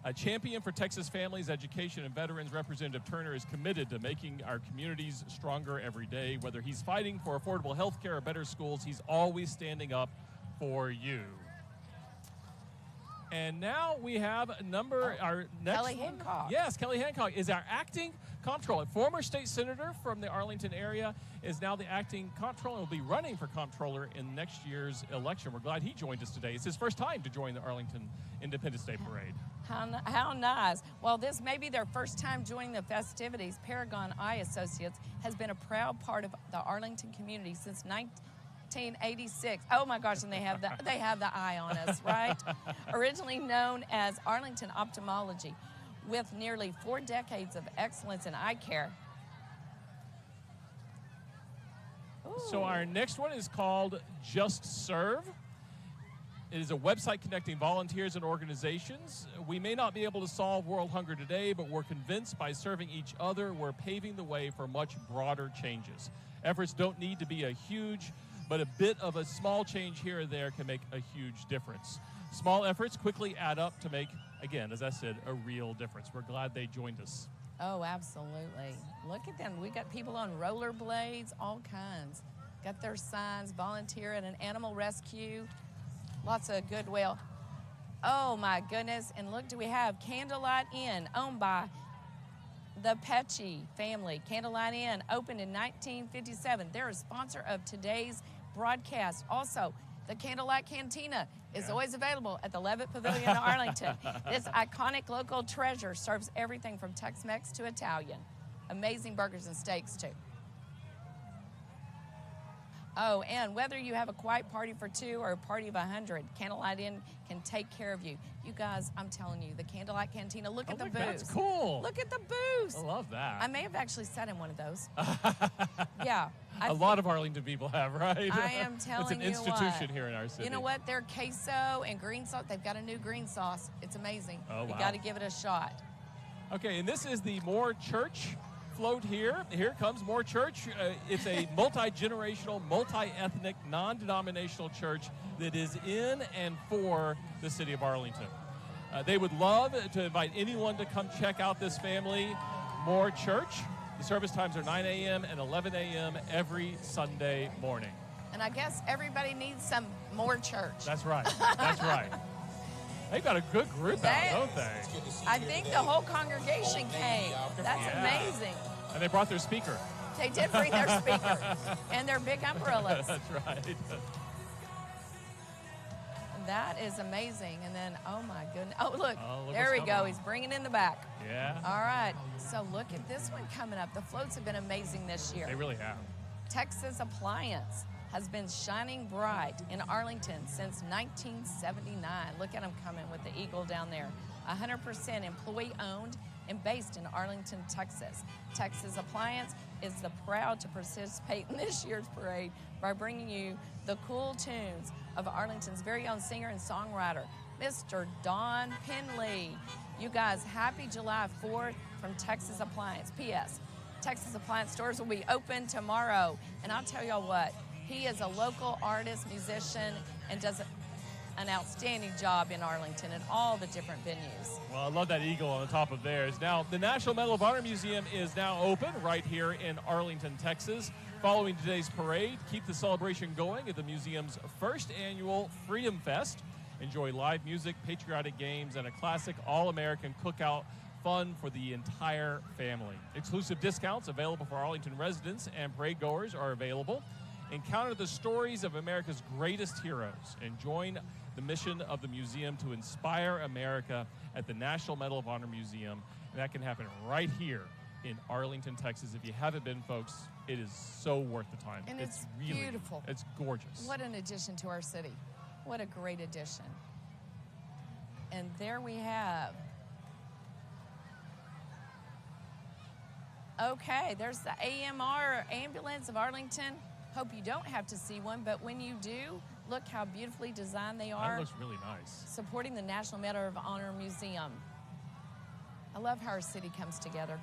A champion for Texas families, education, and veterans, Representative Turner is committed to making our communities stronger every day. Whether he's fighting for affordable health care or better schools, he's always standing up for you. And now we have our next Kelly one. Hancock. Yes, Kelly Hancock is our acting comptroller. Former state senator from the Arlington area is now the acting comptroller and will be running for comptroller in next year's election. We're glad he joined us today. It's his first time to join the Arlington Independence Day Parade. How nice. Well, this may be their first time joining the festivities. Paragon Eye Associates has been a proud part of the Arlington community since 1986. Oh my gosh, and they have the eye on us, right? Originally known as Arlington Ophthalmology, with nearly 4 decades of excellence in eye care. Ooh. So our next one is called Just Serve. It is a website connecting volunteers and organizations. We may not be able to solve world hunger today, but we're convinced by serving each other, we're paving the way for much broader changes. Efforts don't need to be a huge, but a bit of a small change here or there can make a huge difference. Small efforts quickly add up to make, again, as I said, a real difference. We're glad they joined us. Oh, absolutely. Look at them. We got people on rollerblades, all kinds. Got their signs, volunteer at an animal rescue. Lots of goodwill. Oh, my goodness. And look, do we have Candlelight Inn, owned by the Pecci family. Candlelight Inn opened in 1957. They're a sponsor of today's broadcast. Also, the Candlelight Cantina is always available at the Levitt Pavilion in Arlington. This iconic local treasure serves everything from Tex-Mex to Italian. Amazing burgers and steaks, too. Oh, and whether you have a quiet party for 2 or a party of 100, Candlelight Inn can take care of you. You guys, I'm telling you, the Candlelight Cantina, look at the booths. That's cool. Look at the booths. I love that. I may have actually sat in one of those. Yeah. A lot of Arlington people have, right? I am telling you It's an institution what. here in our city. You know what? Their queso and green sauce, they've got a new green sauce. It's amazing. Oh, wow. You got to give it a shot. Okay, and this is the More Church float here. Here comes More Church. It's a multi-generational, multi-ethnic, non-denominational church that is in and for the city of Arlington. They would love to invite anyone to come check out this family, More Church. The service times are 9 a.m. and 11 a.m. every Sunday morning. And I guess everybody needs some more church. That's right. That's right. They've got a good group out, don't they? I think the whole congregation came. That's amazing. And they brought their speaker. They did bring their speaker and their big umbrellas. That's right. That is amazing. And then, oh my goodness. Oh, look there we go. He's bringing in the back. Yeah. All right. So look at this one coming up. The floats have been amazing this year. They really have. Texas Appliance has been shining bright in Arlington since 1979. Look at them coming with the eagle down there. 100% employee-owned and based in Arlington, Texas. Texas Appliance is proud to participate in this year's parade by bringing you the cool tunes of Arlington's very own singer and songwriter, Mr. Don Penley. You guys, happy July 4th from Texas Appliance. P.S. Texas Appliance stores will be open tomorrow. And I'll tell y'all what, he is a local artist, musician, and does an outstanding job in Arlington and all the different venues. Well, I love that eagle on the top of theirs. Now, the National Medal of Honor Museum is now open right here in Arlington, Texas. Following today's parade, keep the celebration going at the museum's first annual Freedom Fest. Enjoy live music, patriotic games, and a classic all-American cookout fun for the entire family. Exclusive discounts available for Arlington residents and parade goers are available. Encounter the stories of America's greatest heroes and join the mission of the museum to inspire America at the National Medal of Honor Museum. And that can happen right here in Arlington, Texas. If you haven't been, folks, it is so worth the time. And it's really beautiful. It's gorgeous. What an addition to our city. What a great addition. And there we have. Okay, there's the AMR Ambulance of Arlington. Hope you don't have to see one, but when you do, look how beautifully designed they are. That looks really nice. Supporting the National Medal of Honor Museum. I love how our city comes together.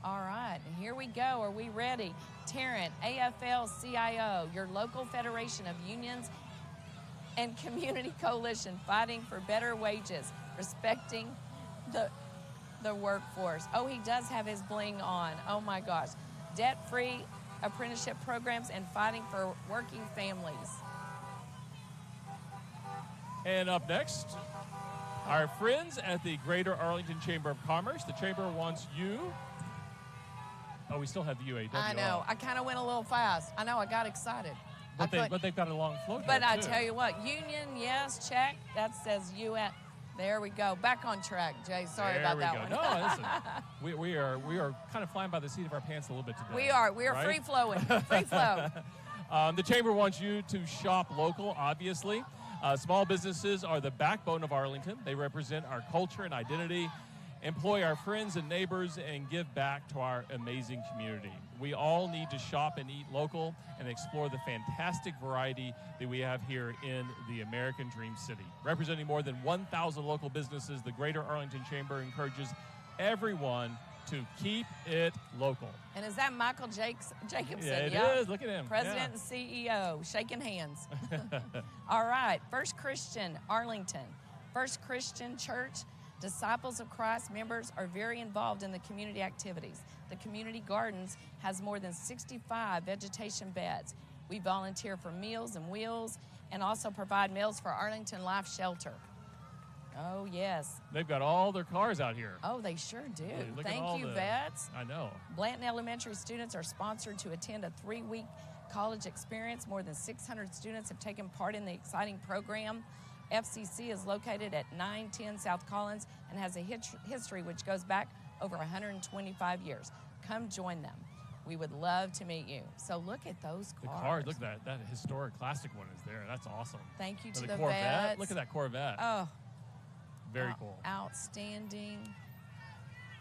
All right, here we go. Are we ready? Tarrant, AFL-CIO, your local federation of unions and community coalition fighting for better wages, respecting the workforce. Oh, he does have his bling on. Oh my gosh. Debt-free apprenticeship programs and fighting for working families. And up next, our friends at the Greater Arlington Chamber of Commerce. The Chamber wants you. Oh, we still have the UAW. I know. I kind of went a little fast. I know. I got excited. But they've got a long float. But I too. tell you what, union, yes, check. That says UN. There we go. Back on track, Jay. Sorry about that one. No, listen. we are kind of flying by the seat of our pants a little bit today. We are right? free flowing. Free flow. The Chamber wants you to shop local, obviously. Small businesses are the backbone of Arlington. They represent our culture and identity, employ our friends and neighbors, and give back to our amazing community. We all need to shop and eat local and explore the fantastic variety that we have here in the American Dream City. Representing more than 1,000 local businesses, the Greater Arlington Chamber encourages everyone to keep it local. And is that Michael Jacobson? Yeah, it is. Look at him. President and CEO, shaking hands. All right, First Christian Arlington. First Christian Church, Disciples of Christ members are very involved in the community activities. The community gardens has more than 65 vegetation beds. We volunteer for Meals and Wheels and also provide meals for Arlington Life Shelter. Oh, yes. They've got all their cars out here. Oh, they sure do. Look at Thank all you, the- vets. I know. Blanton Elementary students are sponsored to attend a 3-week college experience. More than 600 students have taken part in the exciting program. FCC is located at 910 South Collins and has a history which goes back over 125 years. Come join them. We would love to meet you. So look at those cars. The cars, look at that historic classic one is there. That's awesome. Thank you to the the Corvette. vets. Look at that Corvette. Oh, Very cool. Outstanding.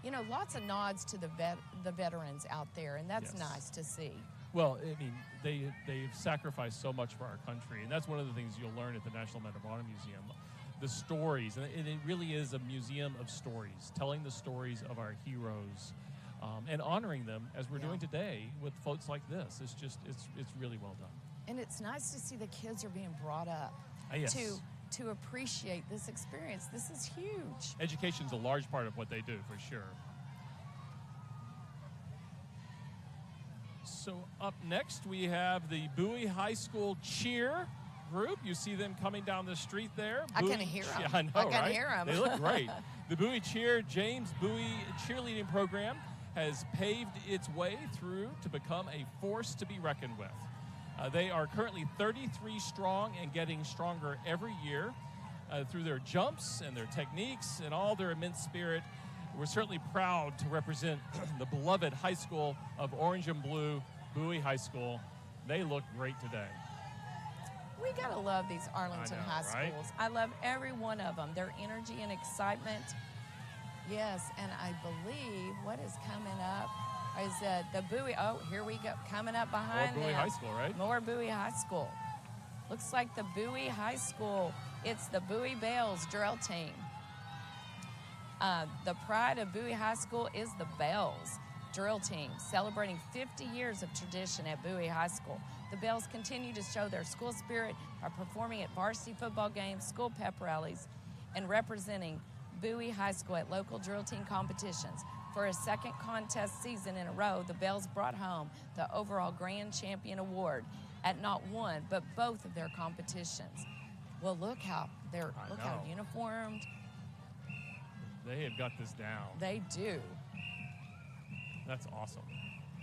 You know, lots of nods to the veterans out there, and that's Yes. nice to see. Well, I mean, they've sacrificed so much for our country, and that's one of the things you'll learn at the National Medal of Honor Museum. The stories, and it really is a museum of stories, telling the stories of our heroes, and honoring them as we're doing today with folks like this. It's really well done. And it's nice to see the kids are being brought up Yes. to appreciate this experience. This is huge. Education's a large part of what they do, for sure. So up next, we have the Bowie High School cheer group. You see them coming down the street there. I Bowie can hear 'em. I know, I can right? hear 'em. They look great. The Bowie James Bowie cheerleading program has paved its way through to become a force to be reckoned with. They are currently 33 strong and getting stronger every year through their jumps and their techniques and all their immense spirit. We're certainly proud to represent the beloved high school of Orange and Blue, Bowie High School. They look great today. We gotta love these Arlington I know, high right? schools. I love every one of them. Their energy and excitement. Yes, and I believe what is coming up is the Bowie. Oh, here we go. Coming up behind More Bowie them. High School, right? More Bowie High School. Looks like the Bowie High School. It's the Bowie Bells drill team. The pride of Bowie High School is the Bells drill team, celebrating 50 years of tradition at Bowie High School. The Bells continue to show their school spirit by performing at varsity football games, school pep rallies, and representing Bowie High School at local drill team competitions. For a second contest season in a row, the Bells brought home the overall Grand Champion Award at not one, but both of their competitions. Well, look how how uniformed They have got this down. they do. That's awesome.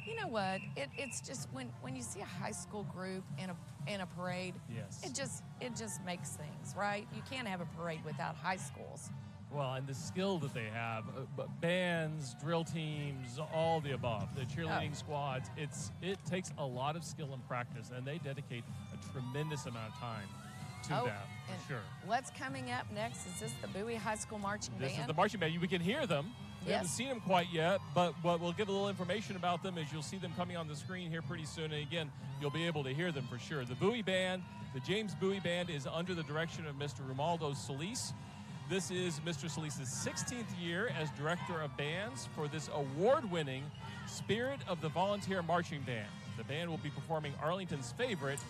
You know what? It's just when you see a high school group in a parade, Yes. it just makes things right. You can't have a parade without high schools. Well, and the skill that they have, bands, drill teams, all the above, the cheerleading squads, it takes a lot of skill and practice, and they dedicate a tremendous amount of time to that, and for sure. What's coming up next? Is this the Bowie High School Marching Band? This is the marching band. We can hear them. We haven't seen them quite yet, but what we'll give a little information about them is you'll see them coming on the screen here pretty soon. And again, you'll be able to hear them for sure. The Bowie Band, the James Bowie Band, is under the direction of Mr. Romaldo Solis. This is Mr. Solis' 16th year as director of bands for this award-winning Spirit of the Volunteer Marching Band. The band will be performing Arlington's favorite,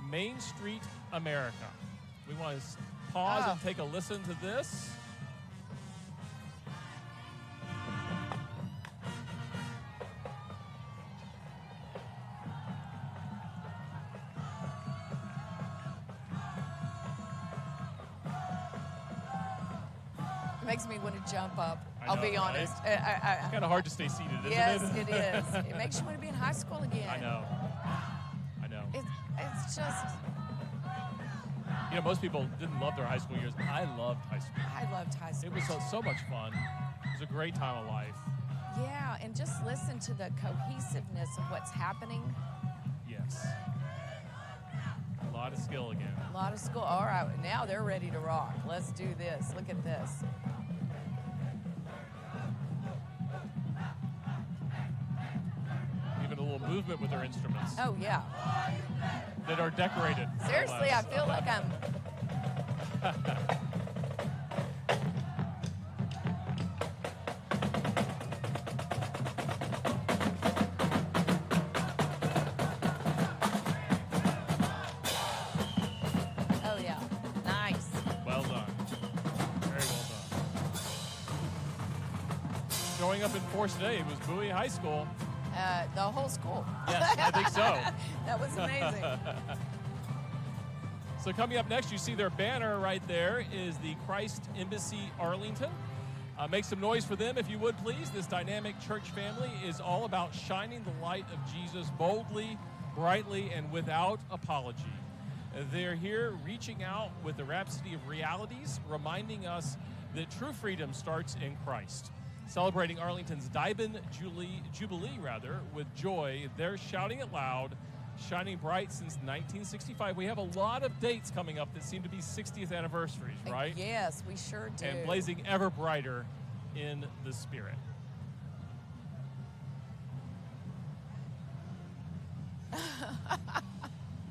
Main Street America. We want to pause and take a listen to this. It makes me want to jump up. I I'll know, be right? honest. It's kind of hard to stay seated, isn't Yes, it? it is. It makes you want to be in high school again. I know. It's just. You know, most people didn't love their high school years. I loved high school. I loved high school. It was so much fun. It was a great time of life. Yeah, and just listen to the cohesiveness of what's happening. Yes. A lot of skill again. A lot of school. All right, now they're ready to rock. Let's do this. Look at this. Even a little movement with their instruments Oh, yeah. that are decorated. Seriously, I feel like I'm. Oh, yeah. Nice. Well done. Very well done. Showing up in force today was Bowie High School. The whole school. Yes, I think so. That was amazing. So coming up next, you see their banner right there is the Christ Embassy Arlington. Make some noise for them if you would, please. This dynamic church family is all about shining the light of Jesus boldly, brightly, and without apology. They're here reaching out with the rhapsody of realities, reminding us that true freedom starts in Christ. Celebrating Arlington's Diamond Jubilee, with joy. They're shouting it loud, shining bright since 1965. We have a lot of dates coming up that seem to be 60th anniversaries, right? Yes, we sure do. And blazing ever brighter in the Spirit.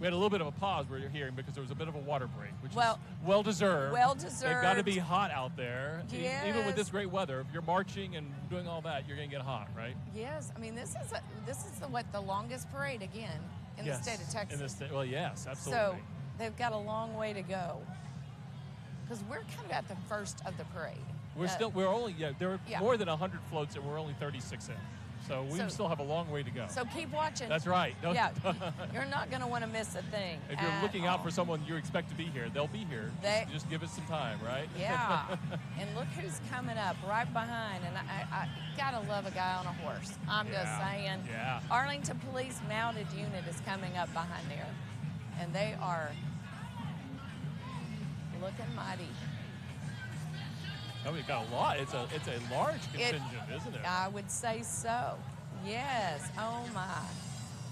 We had a little bit of a pause we're hearing because there was a bit of a water break, which is well-deserved. Well-deserved. It's got to be hot out there. Yes. Even with this great weather, if you're marching and doing all that, you're going to get hot, right? Yes. I mean, this is the longest parade, again, in the state of Texas. In the state, well, yes, absolutely. So they've got a long way to go. Because we're kind of at the first of the parade. There are more than 100 floats and we're only 36 in. So we still have a long way to go. So keep watching. That's right. You're not going to want to miss a thing. If you're looking out for someone you expect to be here, they'll be here. Just give it some time, right? Yeah. And look who's coming up right behind. And I got to love a guy on a horse. I'm just saying. Yeah. Arlington Police Mounted Unit is coming up behind there. And they are looking mighty. Oh, we've got a lot. It's a large contingent, isn't it? I would say so. Yes. Oh my.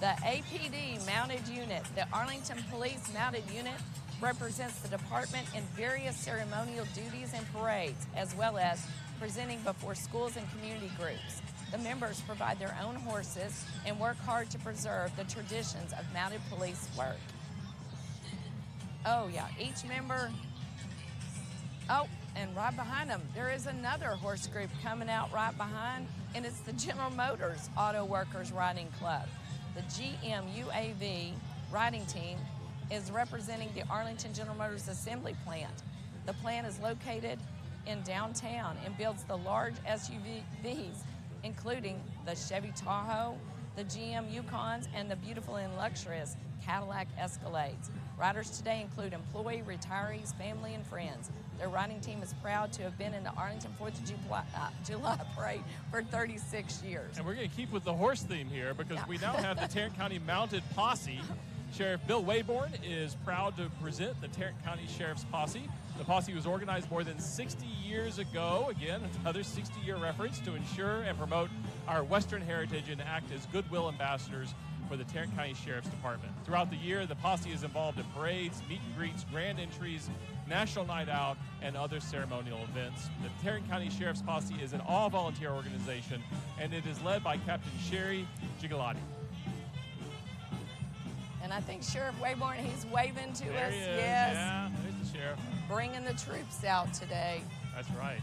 The APD Mounted Unit, the Arlington Police Mounted Unit, represents the department in various ceremonial duties and parades, as well as presenting before schools and community groups. The members provide their own horses and work hard to preserve the traditions of mounted police work. Oh yeah, each member. Oh. And right behind them, there is another horse group coming out right behind, and it's the General Motors Auto Workers Riding Club. The GMUAV riding team is representing the Arlington General Motors Assembly Plant. The plant is located in downtown and builds the large SUVs, including the Chevy Tahoe, the GM Yukons, and the beautiful and luxurious Cadillac Escalades. Riders today include employee, retirees, family, and friends. Their riding team is proud to have been in the Arlington 4th of July parade for 36 years. And we're going to keep with the horse theme here because we now have the Tarrant County Mounted Posse. Sheriff Bill Wayborn is proud to present the Tarrant County Sheriff's Posse. The posse was organized more than 60 years ago. Again, another 60-year reference to ensure and promote our Western heritage and act as goodwill ambassadors for the Tarrant County Sheriff's Department. Throughout the year, the posse is involved in parades, meet and greets, grand entries, National Night Out, and other ceremonial events. The Tarrant County Sheriff's Posse is an all-volunteer organization, and it is led by Captain Sherry Gigalotti. And I think Sheriff Wayborn, he's waving to there us. He is. Yes. Yeah, there's the sheriff. Bringing the troops out today. That's right.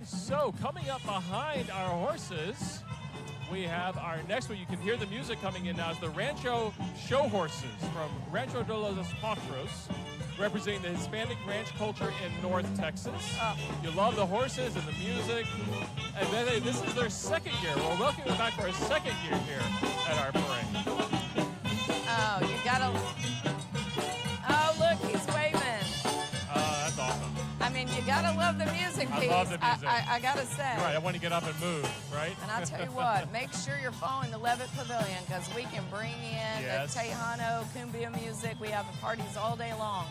So coming up behind our horses, we have our next one. You can hear the music coming in now. It's the Rancho Show Horses from Rancho de los Potros, representing the Hispanic ranch culture in North Texas. You love the horses and the music. And then this is their second year. We're welcoming them back for a second year here at our parade. Oh, you gotta. Oh, look, he's waving. That's awesome. I mean, you gotta love the music piece. I love the music. I gotta say. You're right. I want to get up and move, right? And I'll tell you what, make sure you're following the Levitt Pavilion because we can bring in the Tejano, cumbia music. We have parties all day long.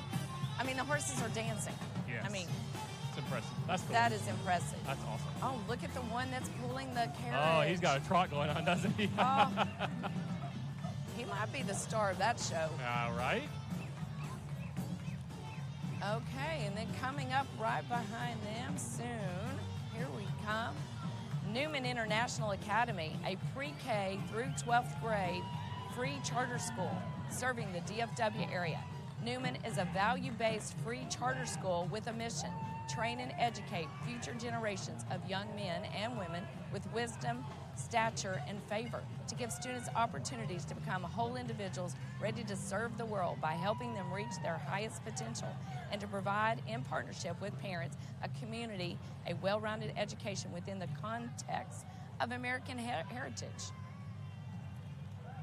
I mean, the horses are dancing. Yes. I mean, it's impressive. That's cool. that is impressive. That's awesome. Oh, look at the one that's pulling the carriage. Oh, he's got a trot going on, doesn't he? Oh, he might be the star of that show. All right. Okay, and then coming up right behind them soon, here we come, Newman International Academy, a pre-K through 12th grade free charter school serving the DFW area. Newman is a value-based free charter school with a mission: train and educate future generations of young men and women with wisdom, stature, and favor, to give students opportunities to become whole individuals ready to serve the world by helping them reach their highest potential, and to provide, in partnership with parents, a community, a well-rounded education within the context of American heritage.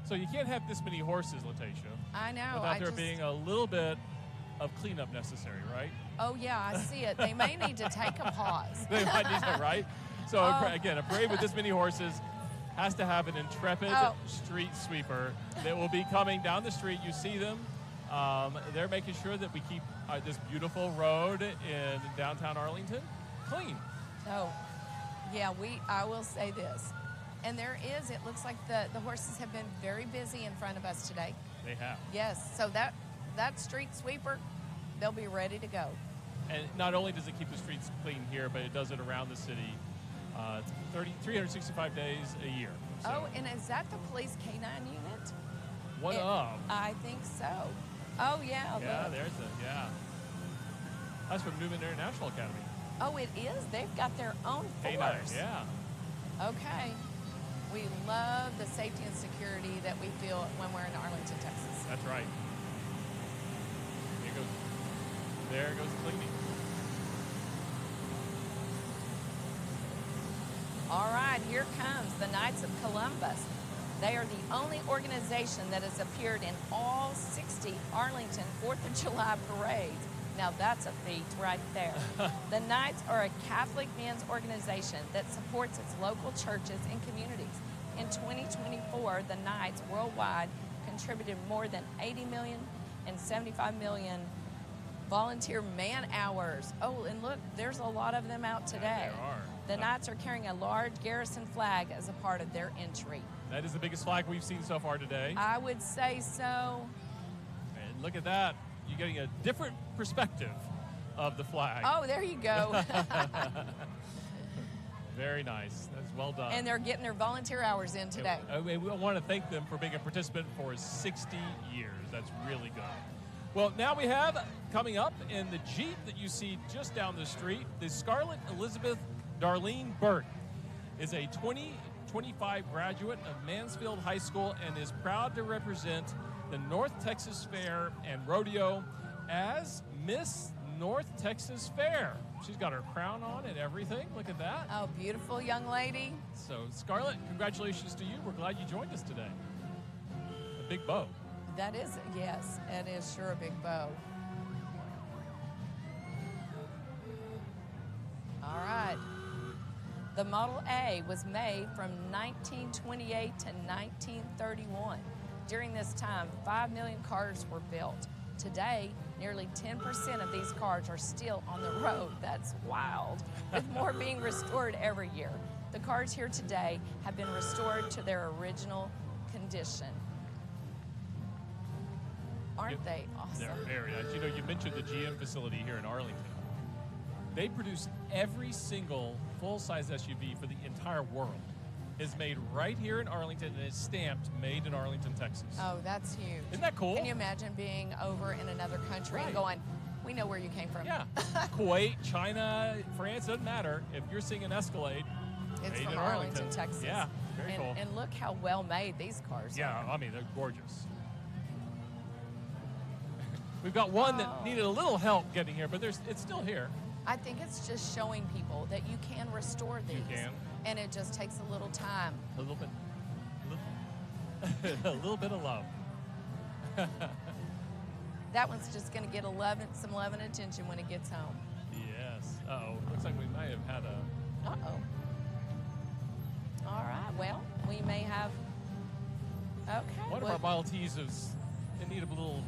So you can't have this many horses, Latacia. I know. Without there being a little bit of cleanup necessary, right? Oh, yeah, I see it. They may need to take a pause. They might need to, right? So again, a parade with this many horses has to have an intrepid street sweeper that will be coming down the street. You see them. They're making sure that we keep this beautiful road in downtown Arlington clean. So, yeah, I will say this. And it looks like the horses have been very busy in front of us today. They have. Yes, so that street sweeper, they'll be ready to go. And not only does it keep the streets clean here, but it does it around the city 365 days a year. So. Oh, and is that the police K-9 unit? One of. I think so. Oh, yeah. Yeah, look. there's it, yeah. That's from Newman International Academy. Oh, it is? They've got their own force. K-9, yeah. Okay. We love the safety and security that we feel when we're in Arlington, Texas. That's right. There goes cleaning. All right, here comes the Knights of Columbus. They are the only organization that has appeared in all 60 Arlington 4th of July parades. Now that's a feat right there. The Knights are a Catholic men's organization that supports its local churches and communities. In 2024, the Knights worldwide contributed more than 80 million and 75 million volunteer man hours. Oh, and look, there's a lot of them out today. Yeah, there are. The Knights are carrying a large garrison flag as a part of their entry. That is the biggest flag we've seen so far today. I would say so. And look at that. You're getting a different perspective of the flag. Oh, there you go. Very nice. That's well done. And they're getting their volunteer hours in today. We want to thank them for being a participant for 60 years. That's really good. Well, now we have coming up in the Jeep that you see just down the street, the Scarlett Elizabeth Darlene Burt is a 2025 graduate of Mansfield High School and is proud to represent the North Texas Fair and Rodeo as Miss North Texas Fair. She's got her crown on and everything. Look at that. Oh, beautiful young lady. So, Scarlett, congratulations to you. We're glad you joined us today. A big bow. That is, yes, it is sure a big bow. All right. The Model A was made from 1928 to 1931. During this time, 5 million cars were built. Today, nearly 10% of these cars are still on the road. That's wild, with more being restored every year. The cars here today have been restored to their original condition. Aren't they awesome? They're very nice. You know, you mentioned the GM facility here in Arlington. They produce every single full-size SUV for the entire world. Is made right here in Arlington and is stamped made in Arlington, Texas. Oh, that's huge. Isn't that cool? Can you imagine being over in another country and going, we know where you came from? Yeah. Kuwait, China, France, doesn't matter. If you're seeing an Escalade, It's made from in Arlington, Texas. Yeah, very cool. And look how well made these cars Yeah, are. I mean, they're gorgeous. We've got one that needed a little help getting here, but it's still here. I think it's just showing people that you can restore these. You can. And it just takes a little time. A little bit. A little bit of love. That one's just going to get some love and attention when it gets home. Yes. Uh-oh. Looks like we might have had a... Uh-oh. All right. Well, we may have... Okay. One of our Model Ts is in need of a little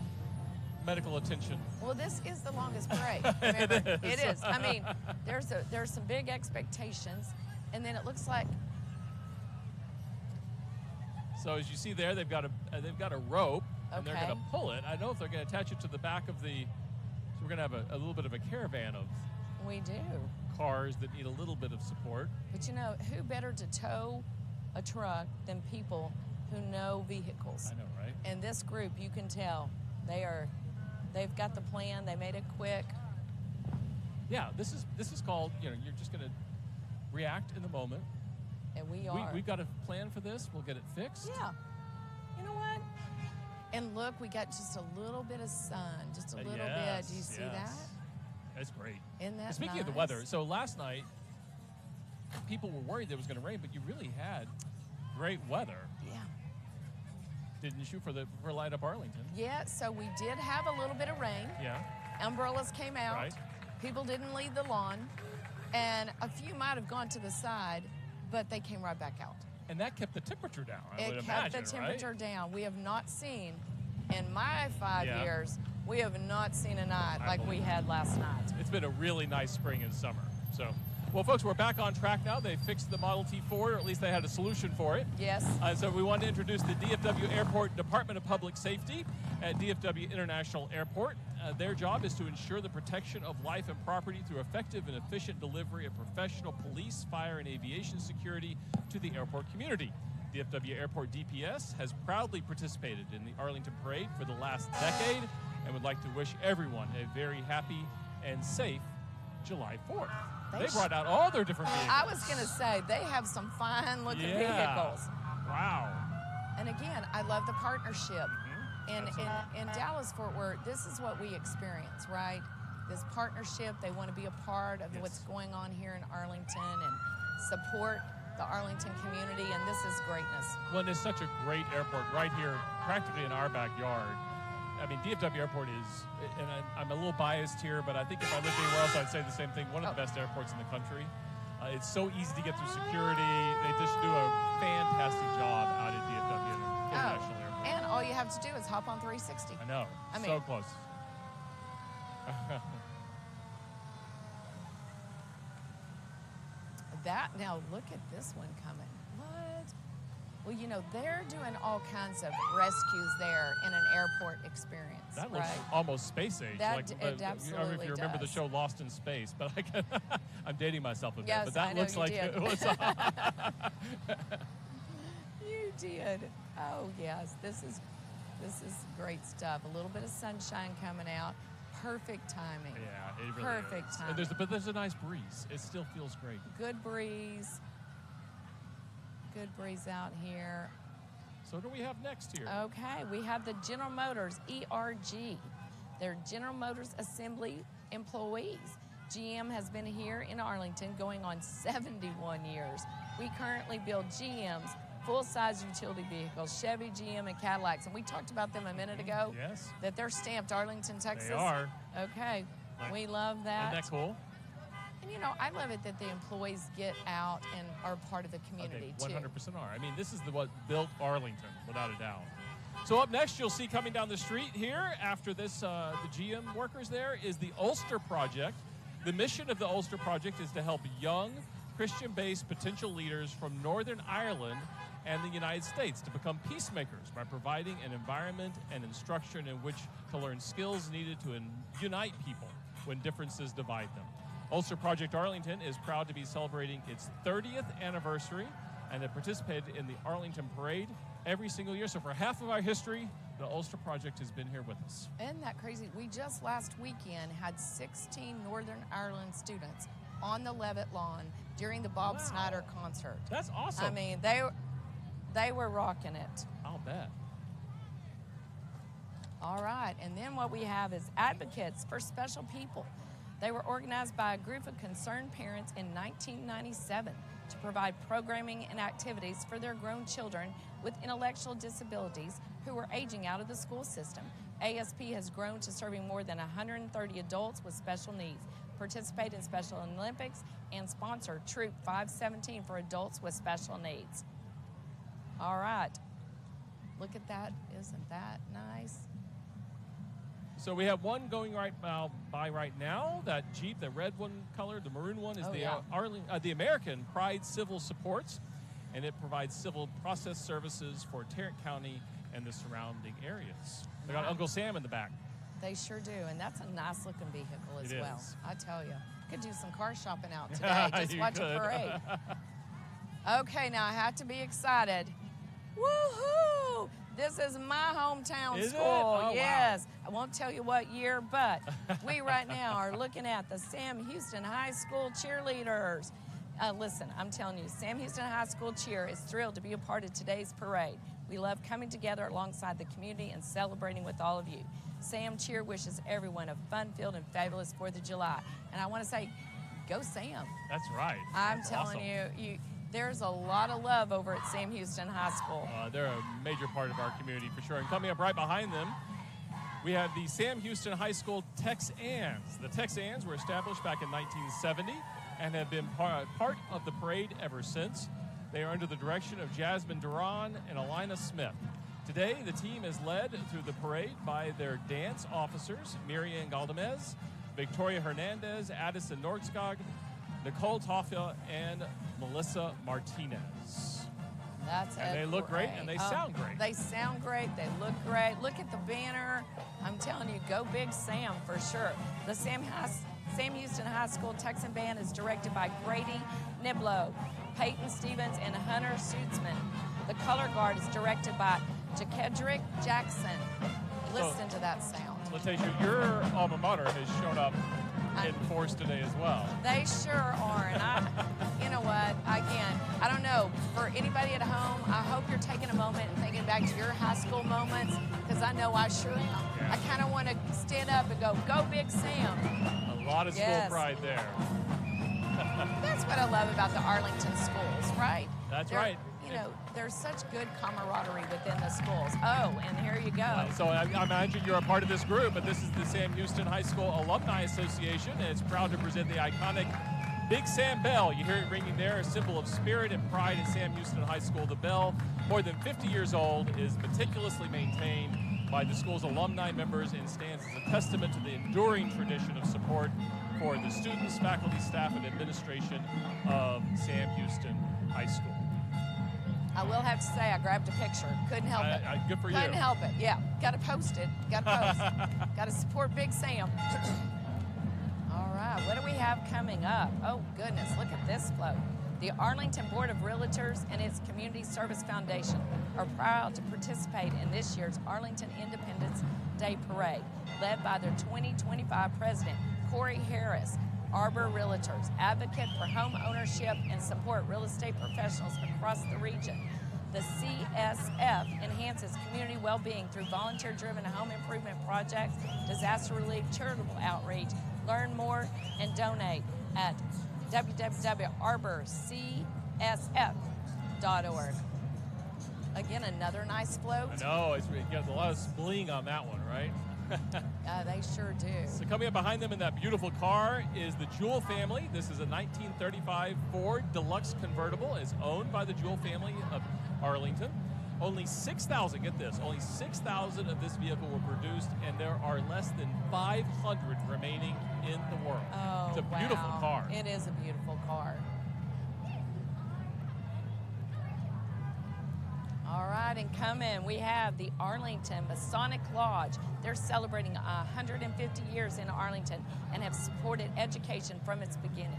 medical attention. Well, this is the longest parade. Remember, it is. I mean, there's some big expectations, and then it looks like. So as you see there, they've got a rope, and they're Okay. going to pull it. I don't know if they're going to attach it to the back of the. So we're going to have a little bit of a caravan of We do. cars that need a little bit of support. But you know, who better to tow a truck than people who know vehicles? I know, right? And this group, you can tell, they've got the plan. They made it quick. Yeah, this is called, you're just going to react in the moment. And we are. We've got a plan for this. We'll get it fixed. Yeah. You know what? And look, we got just a little bit of sun, just a little bit. Do you see that? That's great. Isn't that Speaking of the nice? weather, so last night, people were worried that it was going to rain, but you really had great weather. Yeah. didn't you, for Light Up Arlington? Yeah, so we did have a little bit of rain. Yeah. Umbrellas came out. Right. People didn't leave the lawn. And a few might have gone to the side, but they came right back out. And that kept the temperature down, I would It imagine, kept the temperature right? down. We have not seen, in my 5 Yeah. years, we have not seen a night like we had last night. It's been a really nice spring and summer. So, well, folks, we're back on track now. They fixed the Model T Ford, or at least they had a solution for it. Yes. So we wanted to introduce the DFW Airport Department of Public Safety at DFW International Airport. Their job is to ensure the protection of life and property through effective and efficient delivery of professional police, fire, and aviation security to the airport community. DFW Airport DPS has proudly participated in the Arlington Parade for the last decade and would like to wish everyone a very happy and safe July 4th. They brought out all their different vehicles. I was going to say, they have some fine-looking vehicles. Wow. And again, I love the partnership. Mm-hmm. In Dallas-Fort Worth, this is what we experience, right? This partnership, they want to be a part of what's going on here in Arlington and support the Arlington community, and this is greatness. Well, it's such a great airport right here, practically in our backyard. I mean, DFW Airport is, and I'm a little biased here, but I think if I lived anywhere else, I'd say the same thing. One of the best airports in the country. It's so easy to get through security. They just do a fantastic job out at DFW International Airport. And all you have to do is hop on 360. I know, so close. Now look at this one coming. What? Well, you know, they're doing all kinds of rescues there in an airport experience. That looks right? almost space age. That, like, it absolutely I don't know if you remember the does. show Lost in Space, but I'm dating myself a bit. Yes, but that I know looks you like did. it was. You did. Oh yes, this is great stuff. A little bit of sunshine coming out. Perfect timing. Yeah, it really Perfect is. timing. But there's a nice breeze. It still feels great. Good breeze. Good breeze out here. So what do we have next here? Okay, we have the General Motors ERG. They're General Motors Assembly employees. GM has been here in Arlington going on 71 years. We currently build GM's full-size utility vehicles, Chevy, GM, and Cadillacs. And we talked about them a minute ago. Yes. That they're stamped Arlington, Texas. They are. Okay, we love that. Isn't that cool? And you know, I love it that the employees get out and are part of the community They too. 100% are. I mean, this is what built Arlington, without a doubt. So up next, you'll see coming down the street here, after this, the GM workers there, is the Ulster Project. The mission of the Ulster Project is to help young, Christian-based potential leaders from Northern Ireland and the United States to become peacemakers by providing an environment and instruction in which to learn skills needed to unite people when differences divide them. Ulster Project Arlington is proud to be celebrating its 30th anniversary and have participated in the Arlington Parade every single year. So for half of our history, the Ulster Project has been here with us. Isn't that crazy? We just last weekend had 16 Northern Ireland students on the Levitt lawn during the Bob Snyder concert. That's awesome. I mean, they were rocking it. I'll bet. All right, and then what we have is Advocates for Special People. They were organized by a group of concerned parents in 1997 to provide programming and activities for their grown children with intellectual disabilities who were aging out of the school system. ASP has grown to serving more than 130 adults with special needs, participate in Special Olympics, and sponsor Troop 517 for adults with special needs. All right, look at that. Isn't that nice? So we have one going by right now. That Jeep, the red one color, the maroon one, is the American Pride Civil Supports, and it provides civil process services for Tarrant County and the surrounding areas. They got Uncle Sam in the back. They sure do, and that's a nice looking vehicle as It well. is. I tell you, could do some car shopping out today. Just You watch could. a parade. Okay, now I have to be excited. Woohoo! This is my hometown Is it? school. Oh, yes. Wow. I won't tell you what year, but we right now are looking at the Sam Houston High School cheerleaders. Listen, I'm telling you, Sam Houston High School Cheer is thrilled to be a part of today's parade. We love coming together alongside the community and celebrating with all of you. Sam Cheer wishes everyone a fun-filled and fabulous 4th of July. And I want to say, go Sam. That's right. I'm That's telling awesome. you, There's a lot of love over at Sam Houston High School. They're a major part of our community for sure. And coming up right behind them, we have the Sam Houston High School Texans. The Texans were established back in 1970 and have been part of the parade ever since. They are under the direction of Jasmine Duran and Alina Smith. Today, the team is led through the parade by their dance officers, Miriam Galdamez, Victoria Hernandez, Addison Norskog, Nicole Toffia, and Melissa Martinez. And they look great and they sound great. They sound great. They look great. Look at the banner. I'm telling you, go Big Sam for sure. The Sam Houston High School Texan Band is directed by Grady Niblo, Peyton Stevens, and Hunter Suitsman. The color guard is directed by Jakedrick Jackson. Listen to that sound. Latasia, your alma mater has shown up in force today as well. They sure are, and you know what, again, I don't know, for anybody at home, I hope you're taking a moment and thinking back to your high school moments, because I know I sure am. I kind of want to stand up and go Big Sam. A lot of school pride there. That's what I love about the Arlington schools, right? That's right. You know, there's such good camaraderie within the schools. Oh, and here you go. So I imagine you're a part of this group, but this is the Sam Houston High School Alumni Association, and it's proud to present the iconic Big Sam Bell. You hear it ringing there, a symbol of spirit and pride at Sam Houston High School. The bell, more than 50 years old, is meticulously maintained by the school's alumni members and stands as a testament to the enduring tradition of support for the students, faculty, staff, and administration of Sam Houston High School. I will have to say I grabbed a picture. Couldn't help it. Good for you. Couldn't help it. Yeah, got to post it. Got to post. Got to support Big Sam. All right, what do we have coming up? Oh, goodness, look at this float. The Arlington Board of Realtors and its Community Service Foundation are proud to participate in this year's Arlington Independence Day Parade, led by their 2025 president, Corey Harris. Arbor Realtors, advocate for home ownership and support real estate professionals across the region. The CSF enhances community well-being through volunteer-driven home improvement projects, disaster relief, charitable outreach. Learn more and donate at www.arborcsf.org. Again, another nice float. I know, it's got a lot of bling on that one, right? They sure do. So coming up behind them in that beautiful car is the Jewell family. This is a 1935 Ford Deluxe convertible. It's owned by the Jewell family of Arlington. Only 6,000, get this, only 6,000 of this vehicle were produced, and there are less than 500 remaining in the world. Oh, it's a beautiful car. It is a beautiful car. All right, and coming, we have the Arlington Masonic Lodge. They're celebrating 150 years in Arlington and have supported education from its beginning.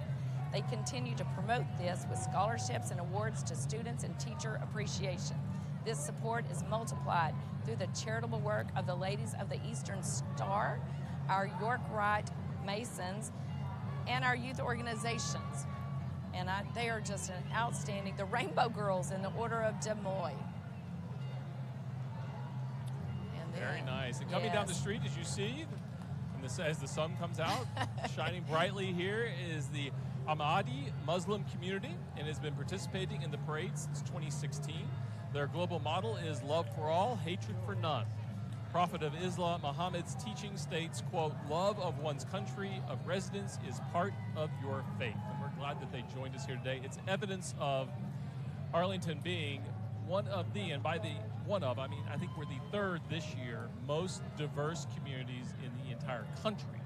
They continue to promote this with scholarships and awards to students and teacher appreciation. This support is multiplied through the charitable work of the Ladies of the Eastern Star, our York Rite Masons, and our youth organizations. And they are just an outstanding, the Rainbow Girls in the Order of Des Moines. Very nice. And coming down the street, as you see, as the sun comes out, shining brightly here is the Ahmadi Muslim community and has been participating in the parade since 2016. Their global model is love for all, hatred for none. Prophet of Islam, Muhammad's teaching states, quote, love of one's country of residence is part of your faith. And we're glad that they joined us here today. It's evidence of Arlington being one of the, and by the one of, I mean, I think we're the third this year, most diverse communities in the entire country.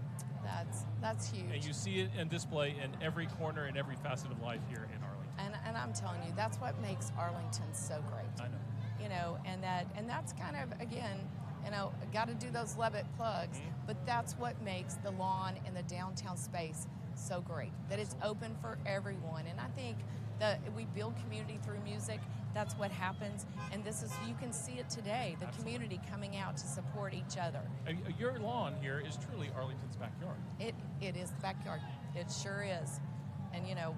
That's huge. And you see it in display in every corner and every facet of life here in Arlington. And I'm telling you, that's what makes Arlington so great. I know. You know, and that's kind of, again, you know, got to do those Levitt plugs, but that's what makes the lawn and the downtown space so great, that it's open for everyone. And I think that we build community through music. That's what happens, and this is, you can see it today, the community coming out to support each other. Your lawn here is truly Arlington's backyard. It is the backyard. It sure is. And you know,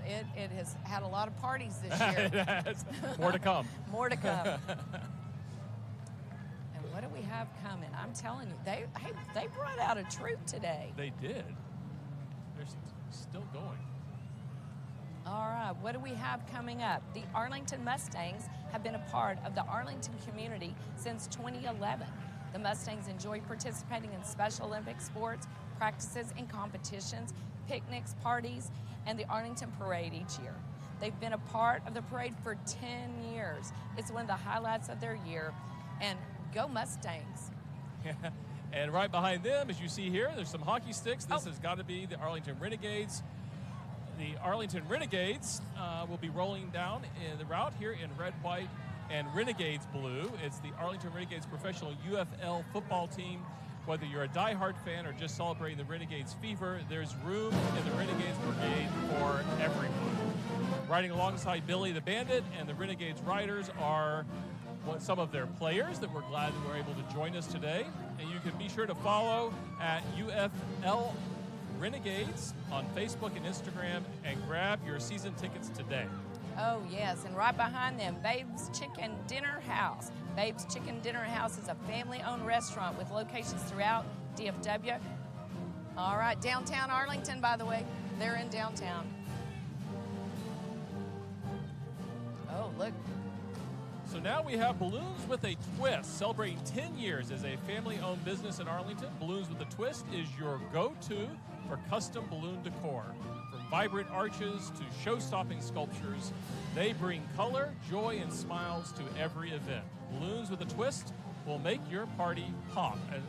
it has had a lot of parties this year. It has. More to come. More to come. And what do we have coming? I'm telling you, they brought out a troop today. They did. They're still going. All right, what do we have coming up? The Arlington Mustangs have been a part of the Arlington community since 2011. The Mustangs enjoy participating in Special Olympic sports, practices and competitions, picnics, parties, and the Arlington Parade each year. They've been a part of the parade for 10 years. It's one of the highlights of their year, and go Mustangs. And right behind them, as you see here, there's some hockey sticks. This has got to be the Arlington Renegades. The Arlington Renegades will be rolling down in the route here in red, white, and Renegades blue. It's the Arlington Renegades professional UFL football team. Whether you're a diehard fan or just celebrating the Renegades fever, there's room in the Renegades Brigade for everyone. Riding alongside Billy the Bandit and the Renegades riders are some of their players that we're glad that we're able to join us today. And you can be sure to follow at UFL Renegades on Facebook and Instagram and grab your season tickets today. Oh, yes, and right behind them, Babe's Chicken Dinner House. Babe's Chicken Dinner House is a family-owned restaurant with locations throughout DFW. All right, downtown Arlington, by the way. They're in downtown. Oh, look. So now we have Balloons with a Twist, celebrating 10 years as a family-owned business in Arlington. Balloons with a Twist is your go-to for custom balloon decor. From vibrant arches to show-stopping sculptures, they bring color, joy, and smiles to every event. Balloons with a Twist will make your party pop. And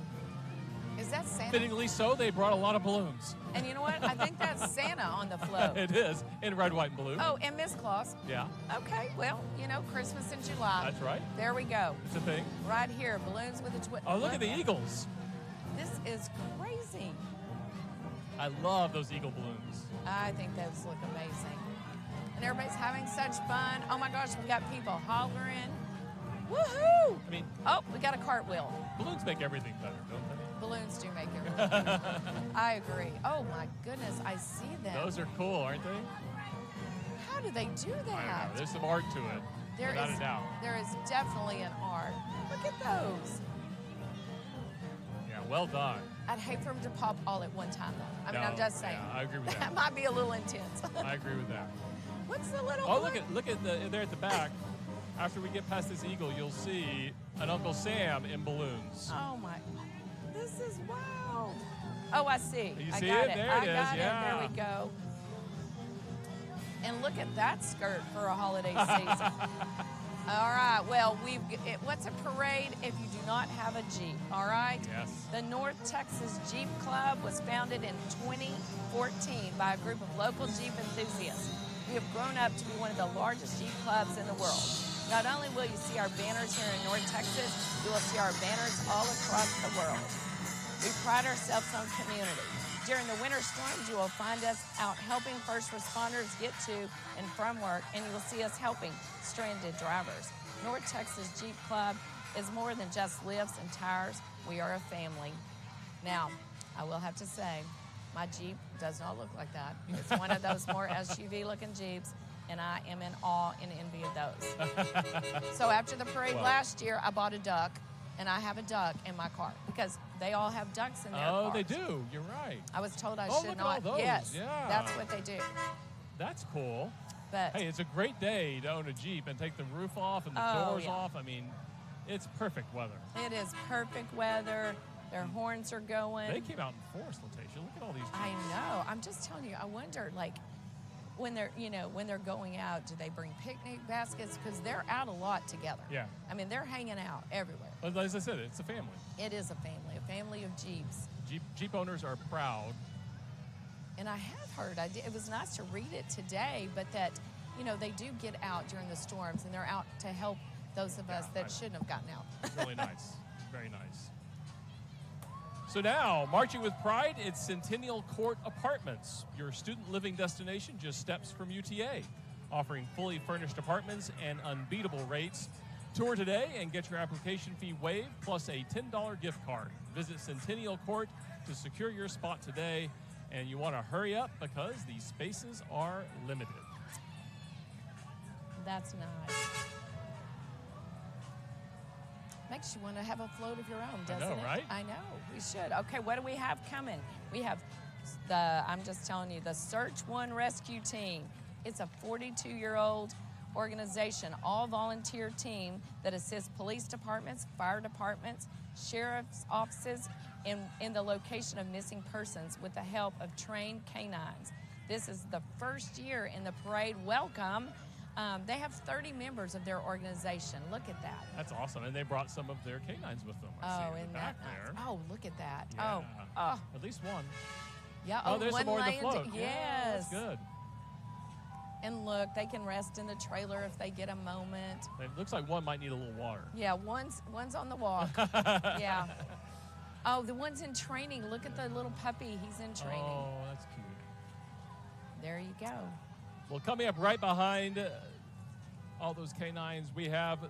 is that Santa? fittingly so, they brought a lot of balloons. And you know what? I think that's Santa on the float. It is, in red, white, and blue. Oh, and Miss Claus. Yeah. Okay, well, you know, Christmas in July. That's right. There we go. It's a thing. Right here, Balloons with a Twist. Oh, look at the eagles. This is crazy. I love those eagle balloons. I think those look amazing. And everybody's having such fun. Oh my gosh, we got people hollering. Woohoo! I mean, oh, we got a cartwheel. Balloons make everything better, don't they? Balloons do make everything. I agree. Oh my goodness, I see them. Those are cool, aren't they? How do they do I that? know. There's some art to it, without a doubt. There is definitely an art. Look at those. Yeah, well done. I'd hate for them to pop all at one time, though. I mean, No, I'm just saying. yeah, I agree with that. That might be a little intense. I agree with that. What's the little Oh, one? look at there at the back. After we get past this eagle, you'll see an Uncle Sam in balloons. Oh my, this is wild. Oh, I see. You I see got it? There it is, got yeah. There we go. And look at that skirt for a holiday season. All right, well, what's a parade if you do not have a Jeep, all right? Yes. The North Texas Jeep Club was founded in 2014 by a group of local Jeep enthusiasts. We have grown up to be one of the largest Jeep clubs in the world. Not only will you see our banners here in North Texas, you will see our banners all across the world. We pride ourselves on community. During the winter storms, you will find us out helping first responders get to and from work, and you will see us helping stranded drivers. North Texas Jeep Club is more than just lifts and tires. We are a family. Now, I will have to say, my Jeep does not look like that. It's one of those more SUV-looking Jeeps, and I am in awe and envy of those. So after the parade last year, I bought a duck, and I have a duck in my car because they all have ducks in their cars. Oh, they do. You're right. I was told I Oh, should look at not. all those. Yes, Yeah. that's what they do. That's cool. But hey, it's a great day to own a Jeep and take the roof off and the doors off. I mean, it's perfect weather. It is perfect weather. Their horns are going. They came out in force, Latasha. Look at all these Jeeps. I know. I'm just telling you. I wonder, like, when they're going out, do they bring picnic baskets? Because they're out a lot together. Yeah. I mean, they're hanging out everywhere. But as I said, it's a family. It is a family of Jeeps. Jeep owners are proud. And I have heard, it was nice to read it today, but that, they do get out during the storms, and they're out to help those of us that shouldn't have gotten out. Really nice. Very nice. So now, marching with pride, it's Centennial Court Apartments, your student living destination just steps from UTA, offering fully furnished apartments and unbeatable rates. Tour today and get your application fee waived, plus a $10 gift card. Visit Centennial Court to secure your spot today, and you want to hurry up because these spaces are limited. That's nice. Makes you want to have a float of your own, doesn't it? I know, right? I know. We should. Okay, what do we have coming? We have I'm just telling you, the Search One Rescue Team It's a 42-year-old organization, all volunteer team that assists police departments, fire departments, sheriff's offices in the location of missing persons with the help of trained canines. This is the first year in the parade. Welcome. They have 30 members of their organization. Look at that. That's awesome. And they brought some of their canines with them. I see in the back there. Oh, look at that. Yeah. Oh. At least one. Yeah. Oh, there's one some more in the laying float. Yes. Yeah, that's good. And look, they can rest in the trailer if they get a moment. It looks like one might need a little water. Yeah, one's on the walk. Yeah. Oh, the one's in training. Look at the little puppy. He's in training. Oh, that's cute. There you go. Well, coming up right behind all those canines, we have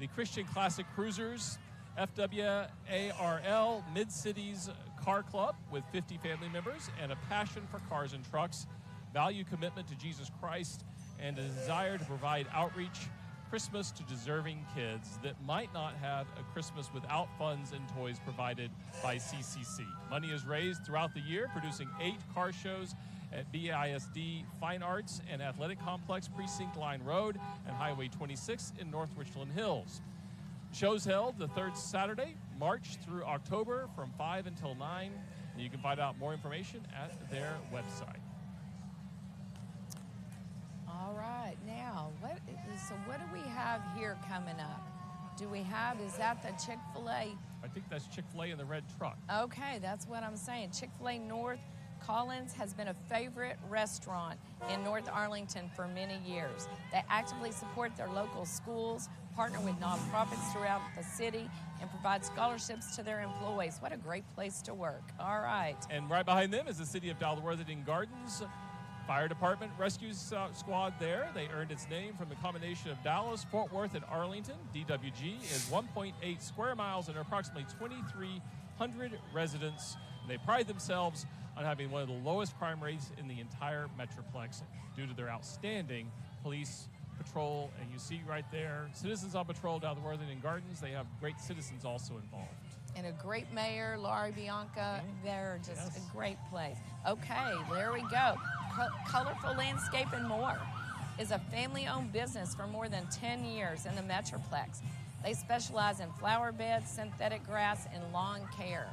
the Christian Classic Cruisers, FWARL Mid-Cities Car Club with 50 family members and a passion for cars and trucks, value commitment to Jesus Christ, and a desire to provide outreach Christmas to deserving kids that might not have a Christmas without funds and toys provided by CCC. Money is raised throughout the year, producing 8 car shows at BISD Fine Arts and Athletic Complex, Precinct Line Road, and Highway 26 in North Richland Hills. Shows held the third Saturday, March through October from 5 until 9. And you can find out more information at their website. All right, now, what do we have here coming up? Is that the Chick-fil-A? I think that's Chick-fil-A in the red truck. Okay, that's what I'm saying. Chick-fil-A North Collins has been a favorite restaurant in North Arlington for many years. They actively support their local schools, partner with nonprofits throughout the city, and provide scholarships to their employees. What a great place to work. All right. And right behind them is the city of Dalworthington Gardens Fire Department Rescue Squad there. They earned its name from the combination of Dallas, Fort Worth, and Arlington. DWG is 1.8 square miles and approximately 2,300 residents. And they pride themselves on having one of the lowest crime rates in the entire Metroplex due to their outstanding police patrol. And you see right there, Citizens on Patrol down the Worthington Gardens. They have great citizens also involved. And a great mayor, Laurie Bianca. They're just a great place. Okay, there we go. Colorful Landscape and More is a family-owned business for more than 10 years in the Metroplex. They specialize in flower beds, synthetic grass, and lawn care.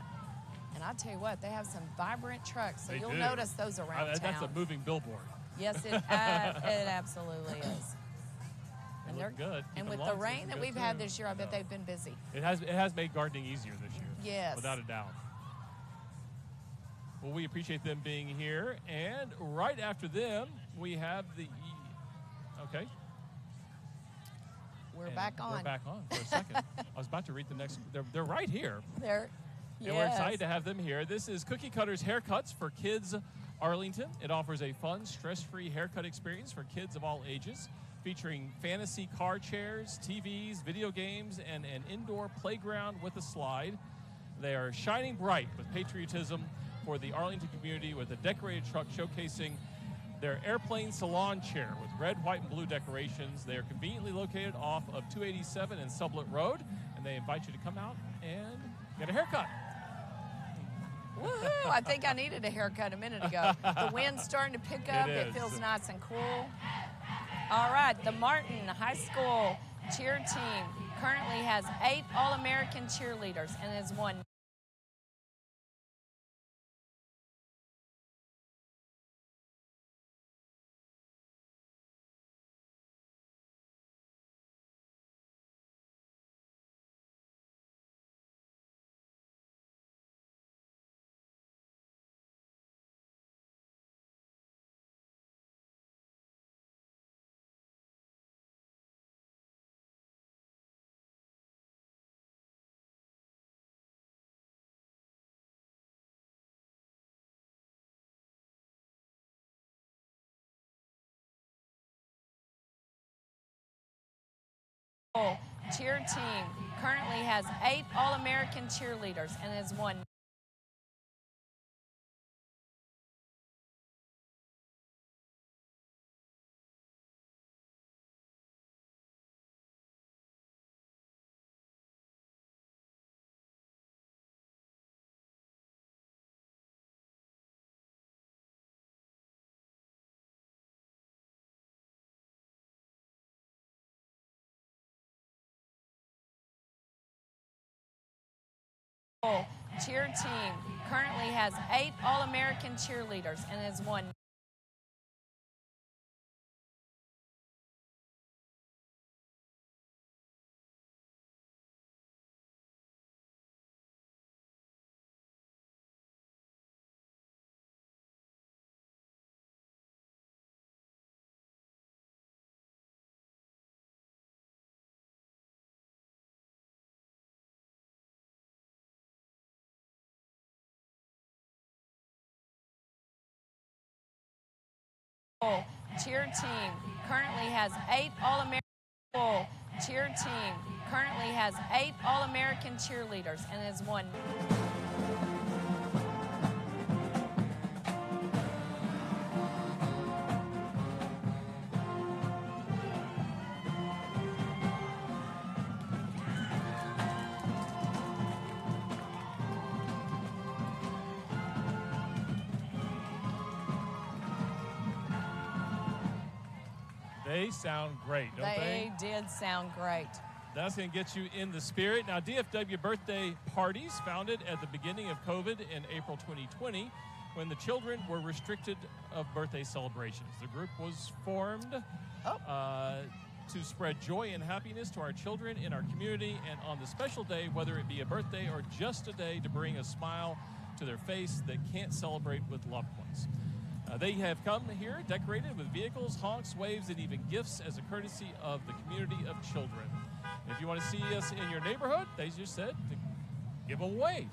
And I tell you what, they have some vibrant trucks, so you'll notice those around town. That's a moving billboard. Yes, it absolutely is. And they're good. And with the rain that we've had this year, I bet they've been busy. It has made gardening easier this year. Yes. Without a doubt. Well, we appreciate them being here. And right after them, we have the... Okay. We're back on. We're back on for a second. I was about to read the next... They're right here. Yes. And we're excited to have them here. This is Cookie Cutters Haircuts for Kids Arlington. It offers a fun, stress-free haircut experience for kids of all ages, featuring fantasy car chairs, TVs, video games, and an indoor playground with a slide. They are shining bright with patriotism for the Arlington community with a decorated truck showcasing their airplane salon chair with red, white, and blue decorations. They are conveniently located off of 287 and Sublette Road, and they invite you to come out and get a haircut. Woohoo! I think I needed a haircut a minute ago. The wind's starting to pick up. It feels nice and cool. All right, the Martin High School cheer team currently has 8 All-American cheerleaders and has won cheer team currently has 8 All-American cheerleaders and has won Cheer team currently has 8 All-American cheerleaders and has won cheer team currently has 8 All-American cheer team currently has 8 All-American cheerleaders and has won. They sound great, don't they? They did sound great. That's going to get you in the spirit. Now, DFW birthday parties founded at the beginning of COVID in April 2020 when the children were restricted of birthday celebrations. The group was formed to spread joy and happiness to our children in our community, and on the special day, whether it be a birthday or just a day, to bring a smile to their face that can't celebrate with loved ones. They have come here decorated with vehicles, honks, waves, and even gifts as a courtesy of the community of children. If you want to see us in your neighborhood, they just said to give a wave.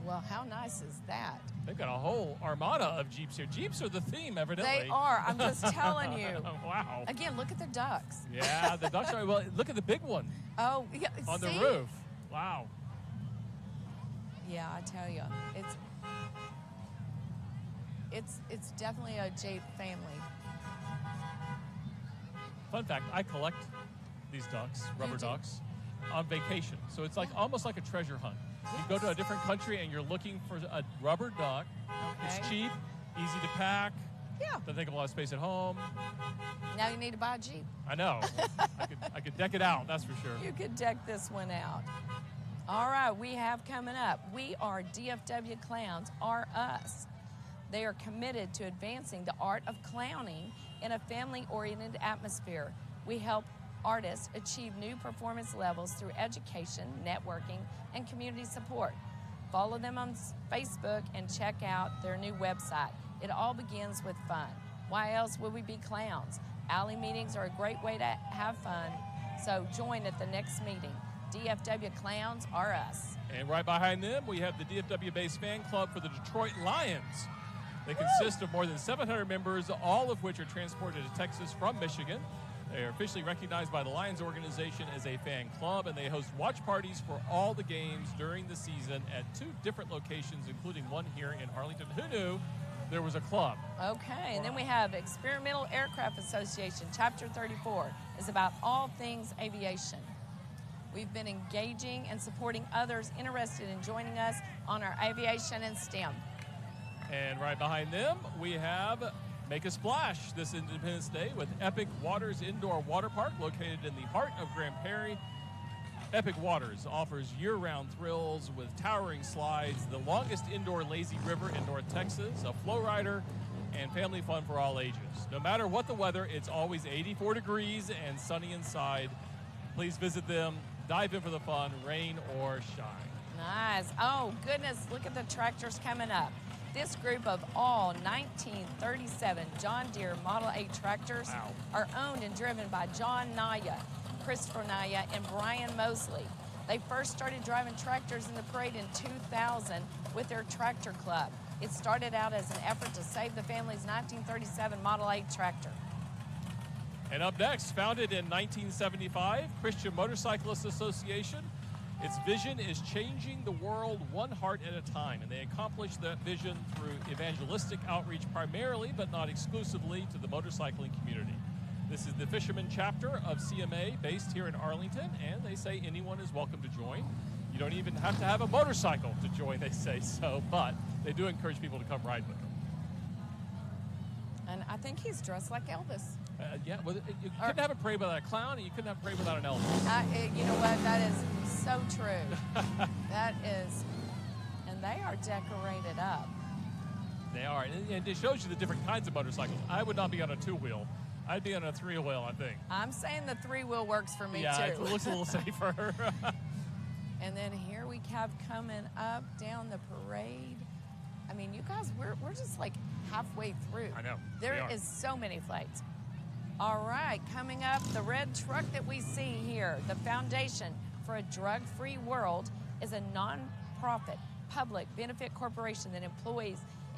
Well, how nice is that? They've got a whole armada of Jeeps here. Jeeps are the theme, evidently. They are. I'm just telling you. Wow. Again, look at the ducks. Yeah, the ducks are. Well, look at the big one. Oh, yeah. On see? the roof. Wow. Yeah, I tell you, it's definitely a Jeep family. Fun fact: I collect these ducks, rubber ducks, on vacation. So it's like almost like a treasure hunt. You go to a different country and you're looking for a rubber duck. Okay. It's cheap, easy to pack. Yeah. Doesn't take up a lot of space at home. Now you need to buy a Jeep. I know. I could deck it out, that's for sure. You could deck this one out. All right, we have coming up. We are DFW Clowns Are Us. They are committed to advancing the art of clowning in a family-oriented atmosphere. We help artists achieve new performance levels through education, networking, and community support. Follow them on Facebook and check out their new website. It all begins with fun. Why else would we be clowns? Alley meetings are a great way to have fun, so join at the next meeting. DFW Clowns Are Us. And right behind them, we have the DFW-based fan club for the Detroit Lions. They consist of more than 700 members, all of which are transported to Texas from Michigan. They are officially recognized by the Lions organization as a fan club, and they host watch parties for all the games during the season at 2 different locations, including one here in Arlington. Who knew there was a club? Okay, and then we have Experimental Aircraft Association, Chapter 34, is about all things aviation. We've been engaging and supporting others interested in joining us on our aviation and STEM. And right behind them, we have Make a Splash this Independence Day with Epic Waters Indoor Water Park located in the heart of Grand Prairie. Epic Waters offers year-round thrills with towering slides, the longest indoor lazy river in North Texas, a flow rider, and family fun for all ages. No matter what the weather, it's always 84 degrees and sunny inside. Please visit them, dive in for the fun, rain or shine. Nice. Oh, goodness, look at the tractors coming up. This group of all 1937 John Deere Model 8 tractors are owned and driven by John Naya, Christopher Naya, and Brian Mosley. They first started driving tractors in the parade in 2000 with their tractor club. It started out as an effort to save the family's 1937 Model 8 tractor. And up next, founded in 1975, Christian Motorcyclists Association. Its vision is changing the world one heart at a time, and they accomplish that vision through evangelistic outreach primarily, but not exclusively, to the motorcycling community. This is the Fisherman chapter of CMA based here in Arlington, and they say anyone is welcome to join. You don't even have to have a motorcycle to join, they say so, but they do encourage people to come ride with them. And I think he's dressed like Elvis. Yeah, well, you couldn't have a parade without a clown, and you couldn't have a parade without an Elvis. You know what? That is so true. That is and they are decorated up. They are, and it shows you the different kinds of motorcycles. I would not be on a two-wheel. I'd be on a three-wheel, I think. I'm saying the three-wheel works for me, yeah, too. it looks a little safer. And then here we have coming up down the parade. I mean, you guys, we're just like halfway through. I know. There is so many flags. All right, coming up, the red truck that we see here, the Foundation for a Drug-Free World, is a non-profit public benefit corporation that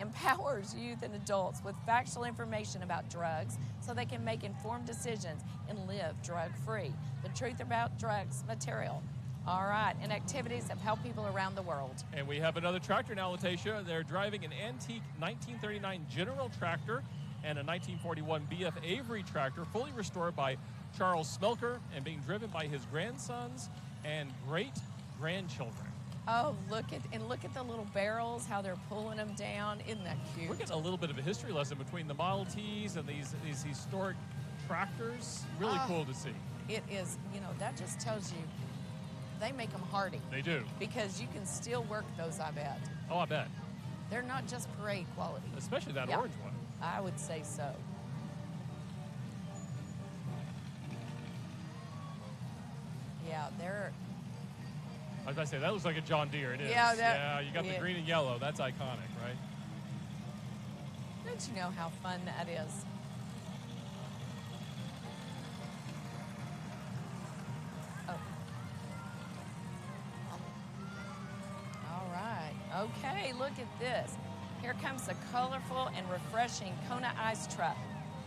empowers youth and adults with factual information about drugs so they can make informed decisions and live drug-free. The truth about drugs material. All right, and activities that help people around the world. And we have another tractor now, Latacia. They're driving an antique 1939 General tractor and a 1941 B.F. Avery tractor, fully restored by Charles Smelker and being driven by his grandsons and great-grandchildren. Oh, look at the little barrels, how they're pulling them down. Isn't that cute? We're getting a little bit of a history lesson between the Model Ts and these historic tractors. Really cool to see. It is, that just tells you they make them hardy. They do. Because you can still work those, I bet. Oh, I bet. They're not just parade quality. Especially that orange one. I would say so. Yeah, they're... I was about to say, that looks like a John Deere. It is. Yeah, you got the green and yellow. That's iconic, right? Don't you know how fun that is? Oh. All right. Okay, look at this. Here comes the colorful and refreshing Kona Ice Truck,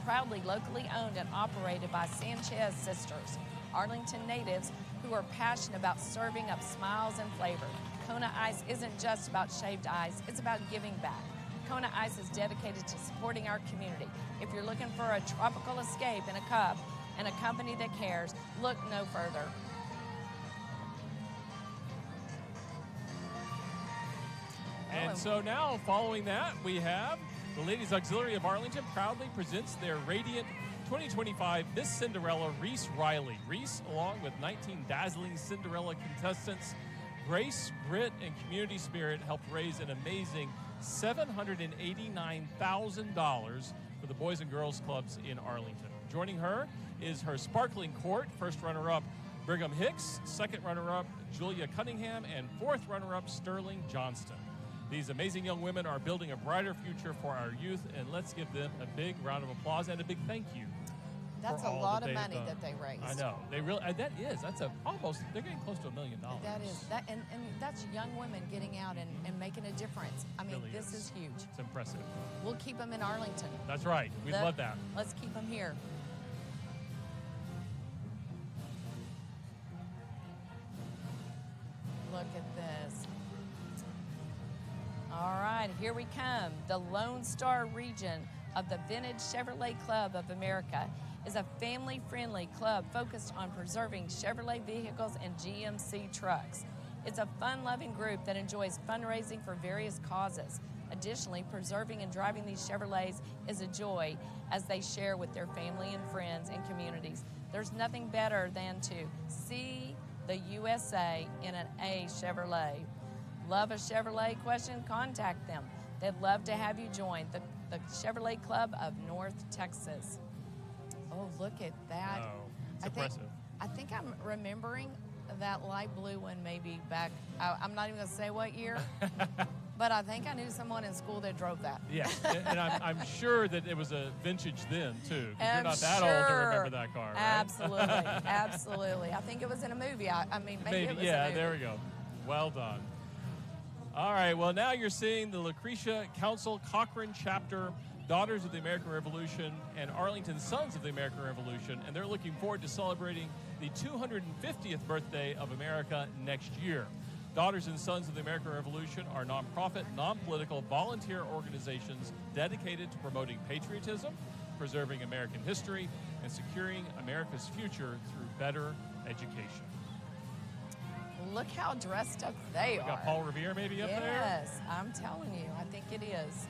proudly locally owned and operated by Sanchez sisters, Arlington natives who are passionate about serving up smiles and flavor. Kona Ice isn't just about shaved ice, it's about giving back. Kona Ice is dedicated to supporting our community. If you're looking for a tropical escape in a cup and a company that cares, look no further. And so now, following that, we have the Ladies Auxiliary of Arlington proudly presents their radiant 2025 Miss Cinderella, Reese Riley. Reese, along with 19 dazzling Cinderella contestants, grace, grit, and community spirit helped raise an amazing $789,000 for the Boys and Girls Clubs in Arlington. Joining her is her sparkling court, first runner-up Brigham Hicks, second runner-up Julia Cunningham, and fourth runner-up Sterling Johnston. These amazing young women are building a brighter future for our youth, and let's give them a big round of applause and a big thank you. That's a lot of money that they raised. I know. They really, that's almost, they're getting close to $1 million. That is, and that's young women getting out and making a difference. I mean, really this is huge. It's impressive. We'll keep them in Arlington. That's right. We'd love that. Let's keep them here. Look at this. All right, here we come. The Lone Star region of the Vintage Chevrolet Club of America is a family-friendly club focused on preserving Chevrolet vehicles and GMC trucks. It's a fun-loving group that enjoys fundraising for various causes. Additionally, preserving and driving these Chevrolets is a joy as they share with their family and friends and communities. There's nothing better than to see the USA in an A Chevrolet. Love a Chevrolet question? Contact them. They'd love to have you join the Chevrolet Club of North Texas. Oh, look at that. Oh, it's impressive. I think I'm remembering that light blue one maybe back, I'm not even going to say what year, but I think I knew someone in school that drove that. Yeah, and I'm sure that it was a vintage then, too, because you're not that old to remember that car, right? Absolutely, absolutely. I think it was in a movie. I mean, maybe it was yeah, a movie. there we go. Well done. All right, well, now you're seeing the Lucretia Council Cochrane Chapter, Daughters of the American Revolution, and Arlington Sons of the American Revolution, and they're looking forward to celebrating the 250th birthday of America next year. Daughters and Sons of the American Revolution are nonprofit, non-political, volunteer organizations dedicated to promoting patriotism, preserving American history, and securing America's future through better education. Look how dressed up they are. We got Paul Revere maybe up there? Yes, I'm telling you, I think it is.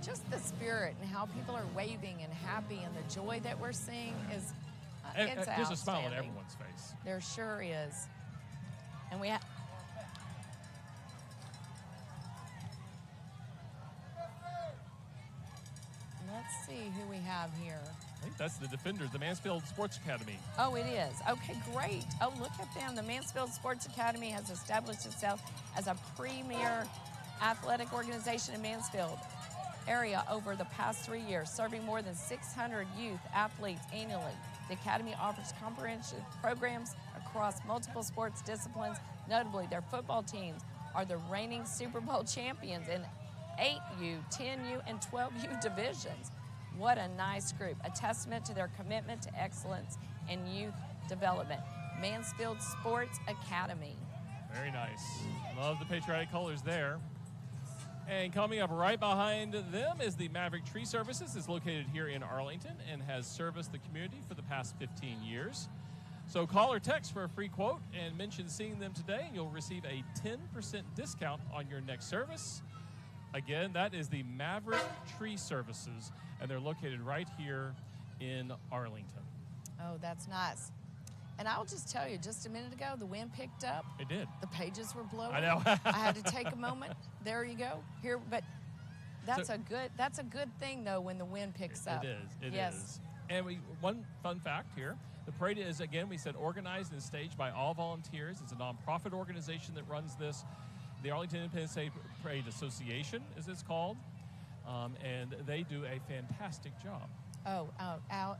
Just the spirit and how people are waving and happy and the joy that we're seeing is, it's There's a smile on outstanding. everyone's face. There sure is. And we have, see who we have here. I think that's the Defenders, the Mansfield Sports Academy. Oh, it is. Okay, great. Oh, look at them. The Mansfield Sports Academy has established itself as a premier athletic organization in Mansfield area over the past 3 years, serving more than 600 youth athletes annually. The Academy offers comprehensive programs across multiple sports disciplines. Notably, their football teams are the reigning Super Bowl champions in 8U, 10U, and 12U divisions. What a nice group, a testament to their commitment to excellence in youth development. Mansfield Sports Academy. Very nice. Love the patriotic colors there. And coming up right behind them is the Maverick Tree Services. It's located here in Arlington and has serviced the community for the past 15 years. So call or text for a free quote and mention seeing them today, and you'll receive a 10% discount on your next service. Again, that is the Maverick Tree Services, and they're located right here in Arlington. Oh, that's nice. And I'll just tell you, just a minute ago, the wind picked up. It did. The pages were blowing. I know. I had to take a moment. There you go. Here, but that's a good thing though when the wind picks up. It is. It yes. is. And one fun fact here: the parade is, again, we said, organized and staged by all volunteers. It's a nonprofit organization that runs this. The Arlington Independence Day Parade Association, as it's called, and they do a fantastic job. Oh,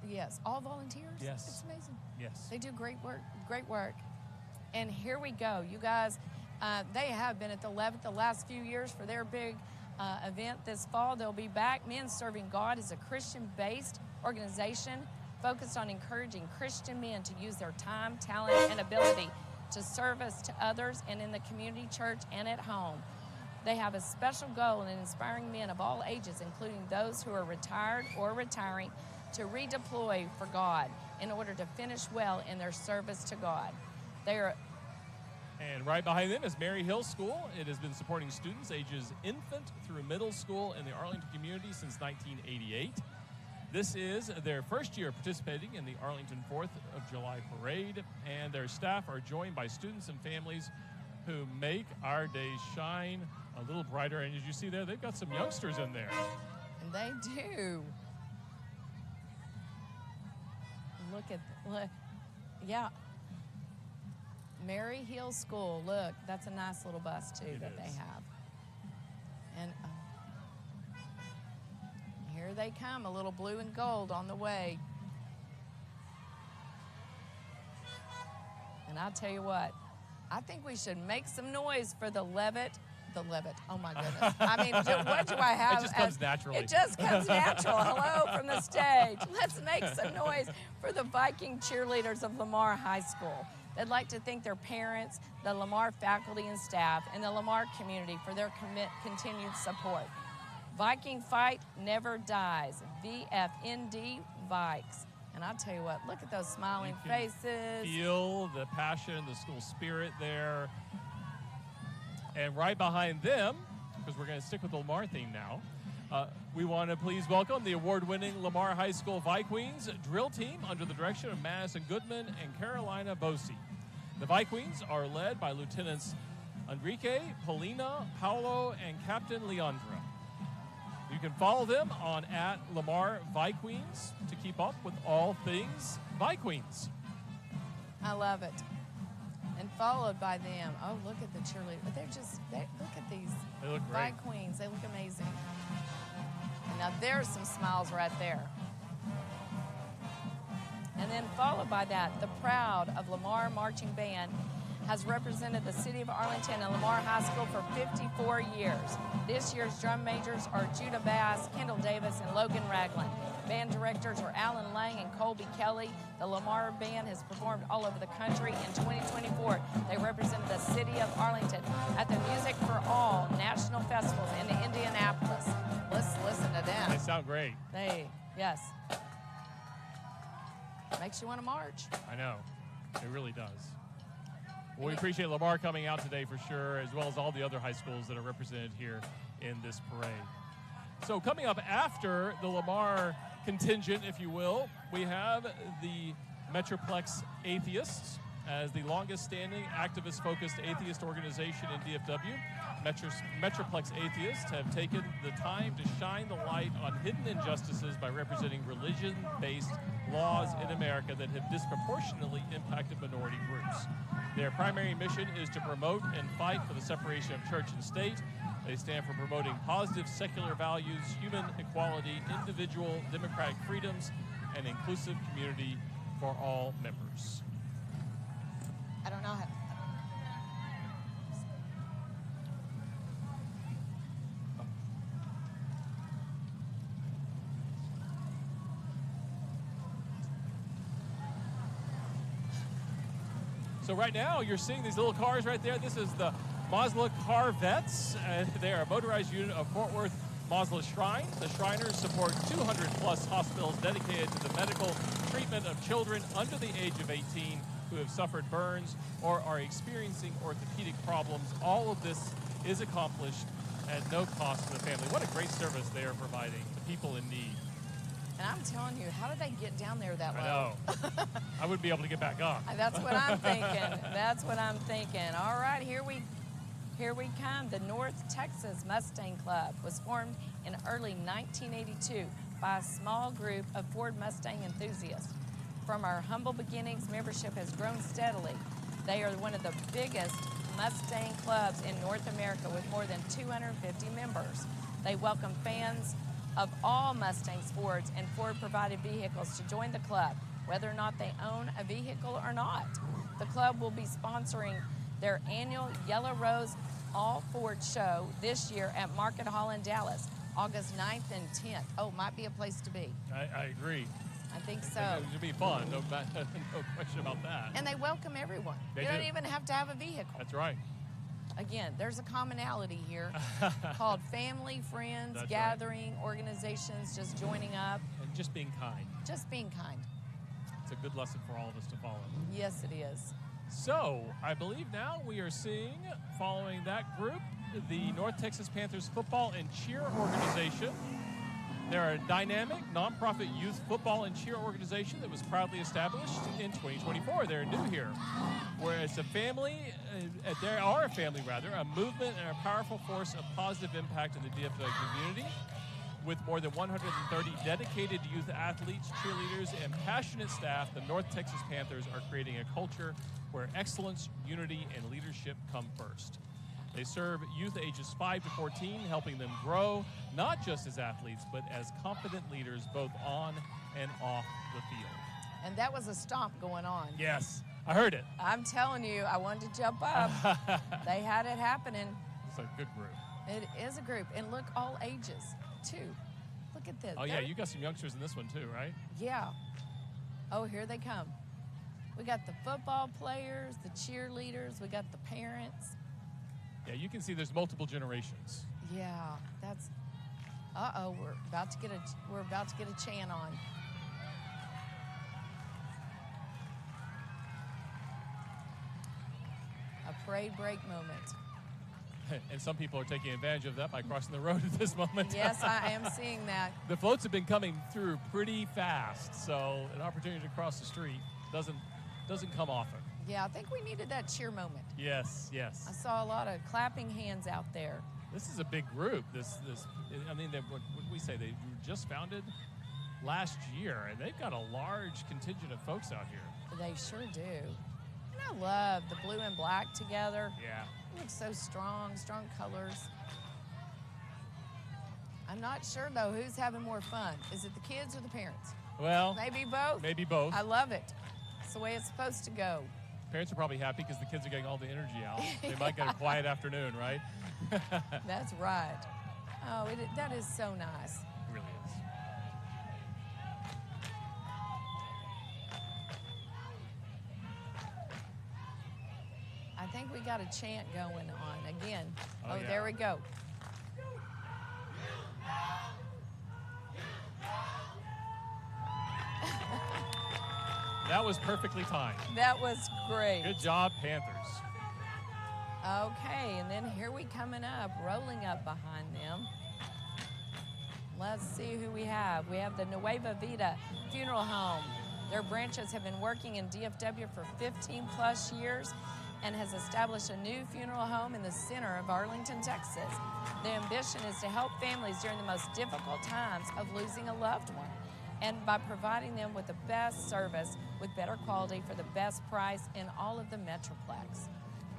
yes. All volunteers? Yes. It's amazing. Yes. They do great work. And here we go. You guys, they have been at the Levitt the last few years for their big event this fall. They'll be back. Men Serving God is a Christian-based organization focused on encouraging Christian men to use their time, talent, and ability to service to others and in the community, church, and at home. They have a special goal in inspiring men of all ages, including those who are retired or retiring, to redeploy for God in order to finish well in their service to God. And right behind them is Mary Hill School. It has been supporting students ages infant through middle school in the Arlington community since 1988. This is their first year participating in the Arlington 4th of July Parade, and their staff are joined by students and families who make our days shine a little brighter. And as you see there, they've got some youngsters in there. And they do. Look, yeah. Mary Hill School, look, that's a nice little bus too that they have. And here they come, a little blue and gold on the way. And I'll tell you what, I think we should make some noise for the Levitt. Oh my goodness. I mean, what do I have? It just comes naturally. It just comes natural. Hello from the stage. Let's make some noise for the Viking cheerleaders of Lamar High School. They'd like to thank their parents, the Lamar faculty and staff, and the Lamar community for their continued support. Viking fight never dies. VFND Vikes. And I'll tell you what, look at those smiling faces. Feel the passion, the school spirit there. And right behind them, because we're going to stick with the Lamar theme now, we want to please welcome the award-winning Lamar High School Vikings drill team under the direction of Madison Goodman and Carolina Bosi. The Vikings are led by Lieutenants Enrique, Polina, Paolo, and Captain Leandra. You can follow them on @Lamar Vikings to keep up with all things Vikings. I love it. And followed by them. Oh, look at the cheerleaders. Look at these They look great. Vikings. They look amazing. And now there's some smiles right there. And then followed by that, the Proud of Lamar Marching Band has represented the city of Arlington and Lamar High School for 54 years. This year's drum majors are Judah Bass, Kendall Davis, and Logan Ragland. Band directors are Alan Lang and Colby Kelly. The Lamar Band has performed all over the country. In 2024, they represented the city of Arlington at the Music for All National Festivals in Indianapolis. Let's listen to them. They sound great. Yes. Makes you want to march. I know. It really does. Well, we appreciate Lamar coming out today for sure, as well as all the other high schools that are represented here in this parade. So coming up after the Lamar contingent, if you will, we have the Metroplex Atheists. As the longest-standing, activist-focused atheist organization in DFW, Metroplex Atheists have taken the time to shine the light on hidden injustices by representing religion-based laws in America that have disproportionately impacted minority groups. Their primary mission is to promote and fight for the separation of church and state. They stand for promoting positive secular values, human equality, individual democratic freedoms, and inclusive community for all members. I don't know how. So right now you're seeing these little cars right there. This is the Masla Car Vets. They are a motorized unit of Fort Worth Masla Shrine. The Shriners support 200 plus hospitals dedicated to the medical treatment of children under the age of 18 who have suffered burns or are experiencing orthopedic problems. All of this is accomplished at no cost to the family. What a great service they are providing to people in need. And I'm telling you, how did they get down there that low? I know. I wouldn't be able to get back up. That's what I'm thinking. That's what I'm thinking. All right, here we come. The North Texas Mustang Club was formed in early 1982 by a small group of Ford Mustang enthusiasts. From our humble beginnings, membership has grown steadily. They are one of the biggest Mustang clubs in North America with more than 250 members. They welcome fans of all Mustangs, Fords, and Ford-provided vehicles to join the club, whether or not they own a vehicle or not. The club will be sponsoring their annual Yellow Rose All Ford show this year at Market Hall in Dallas, August 9th and 10th. Oh, might be a place to be. I agree. I think so. It would be fun, no question about that. And they welcome everyone. They you don't do. even have to have a vehicle. That's right. Again, there's a commonality here called family, friends, That's gathering, organizations, just joining up. And just being kind. Just being kind. It's a good lesson for all of us to follow. Yes, it is. So, I believe now we are seeing, following that group, the North Texas Panthers football and cheer organization. They're a dynamic, nonprofit youth football and cheer organization that was proudly established in 2024. They're new here. Whereas a family, they are a family rather, a movement and a powerful force of positive impact in the DFW community. With more than 130 dedicated youth athletes, cheerleaders, and passionate staff, the North Texas Panthers are creating a culture where excellence, unity, and leadership come first. They serve youth ages 5 to 14, helping them grow, not just as athletes, but as confident leaders both on and off the field. And that was a stomp going on. Yes, I heard it. I'm telling you, I wanted to jump up. They had it happening. It's a good group. It is a group. And look, all ages, too. Look at this. Oh, yeah, you got some youngsters in this one, too, right? Yeah. Oh, here they come. We got the football players, the cheerleaders, we got the parents. Yeah, you can see there's multiple generations. Yeah, that's. We're about to get a chant on. A parade break moment. And some people are taking advantage of that by crossing the road at this moment. Yes, I am seeing that. The floats have been coming through pretty fast, so an opportunity to cross the street doesn't come often. Yeah, I think we needed that cheer moment. Yes, yes. I saw a lot of clapping hands out there. This is a big group. I mean, what we say, they were just founded last year, and they've got a large contingent of folks out here. They sure do. And I love the blue and black together. Yeah. It looks so strong colors. I'm not sure, though, who's having more fun. Is it the kids or the parents? Well, maybe both. Maybe both. I love it. It's the way it's supposed to go. Parents are probably happy because the kids are getting all the energy out. They might get a quiet afternoon, right? That's right. Oh, that is so nice. It really is. I think we got a chant going on again. Oh, yeah. There we go. That was perfectly timed. That was great. Good job, Panthers. Okay, and then here we coming up, rolling up behind them. Let's see who we have. We have the Nueva Vida Funeral Home, Their branches have been working in DFW for 15 plus years and has established a new funeral home in the center of Arlington, Texas. The ambition is to help families during the most difficult times of losing a loved one, and by providing them with the best service with better quality for the best price in all of the Metroplex.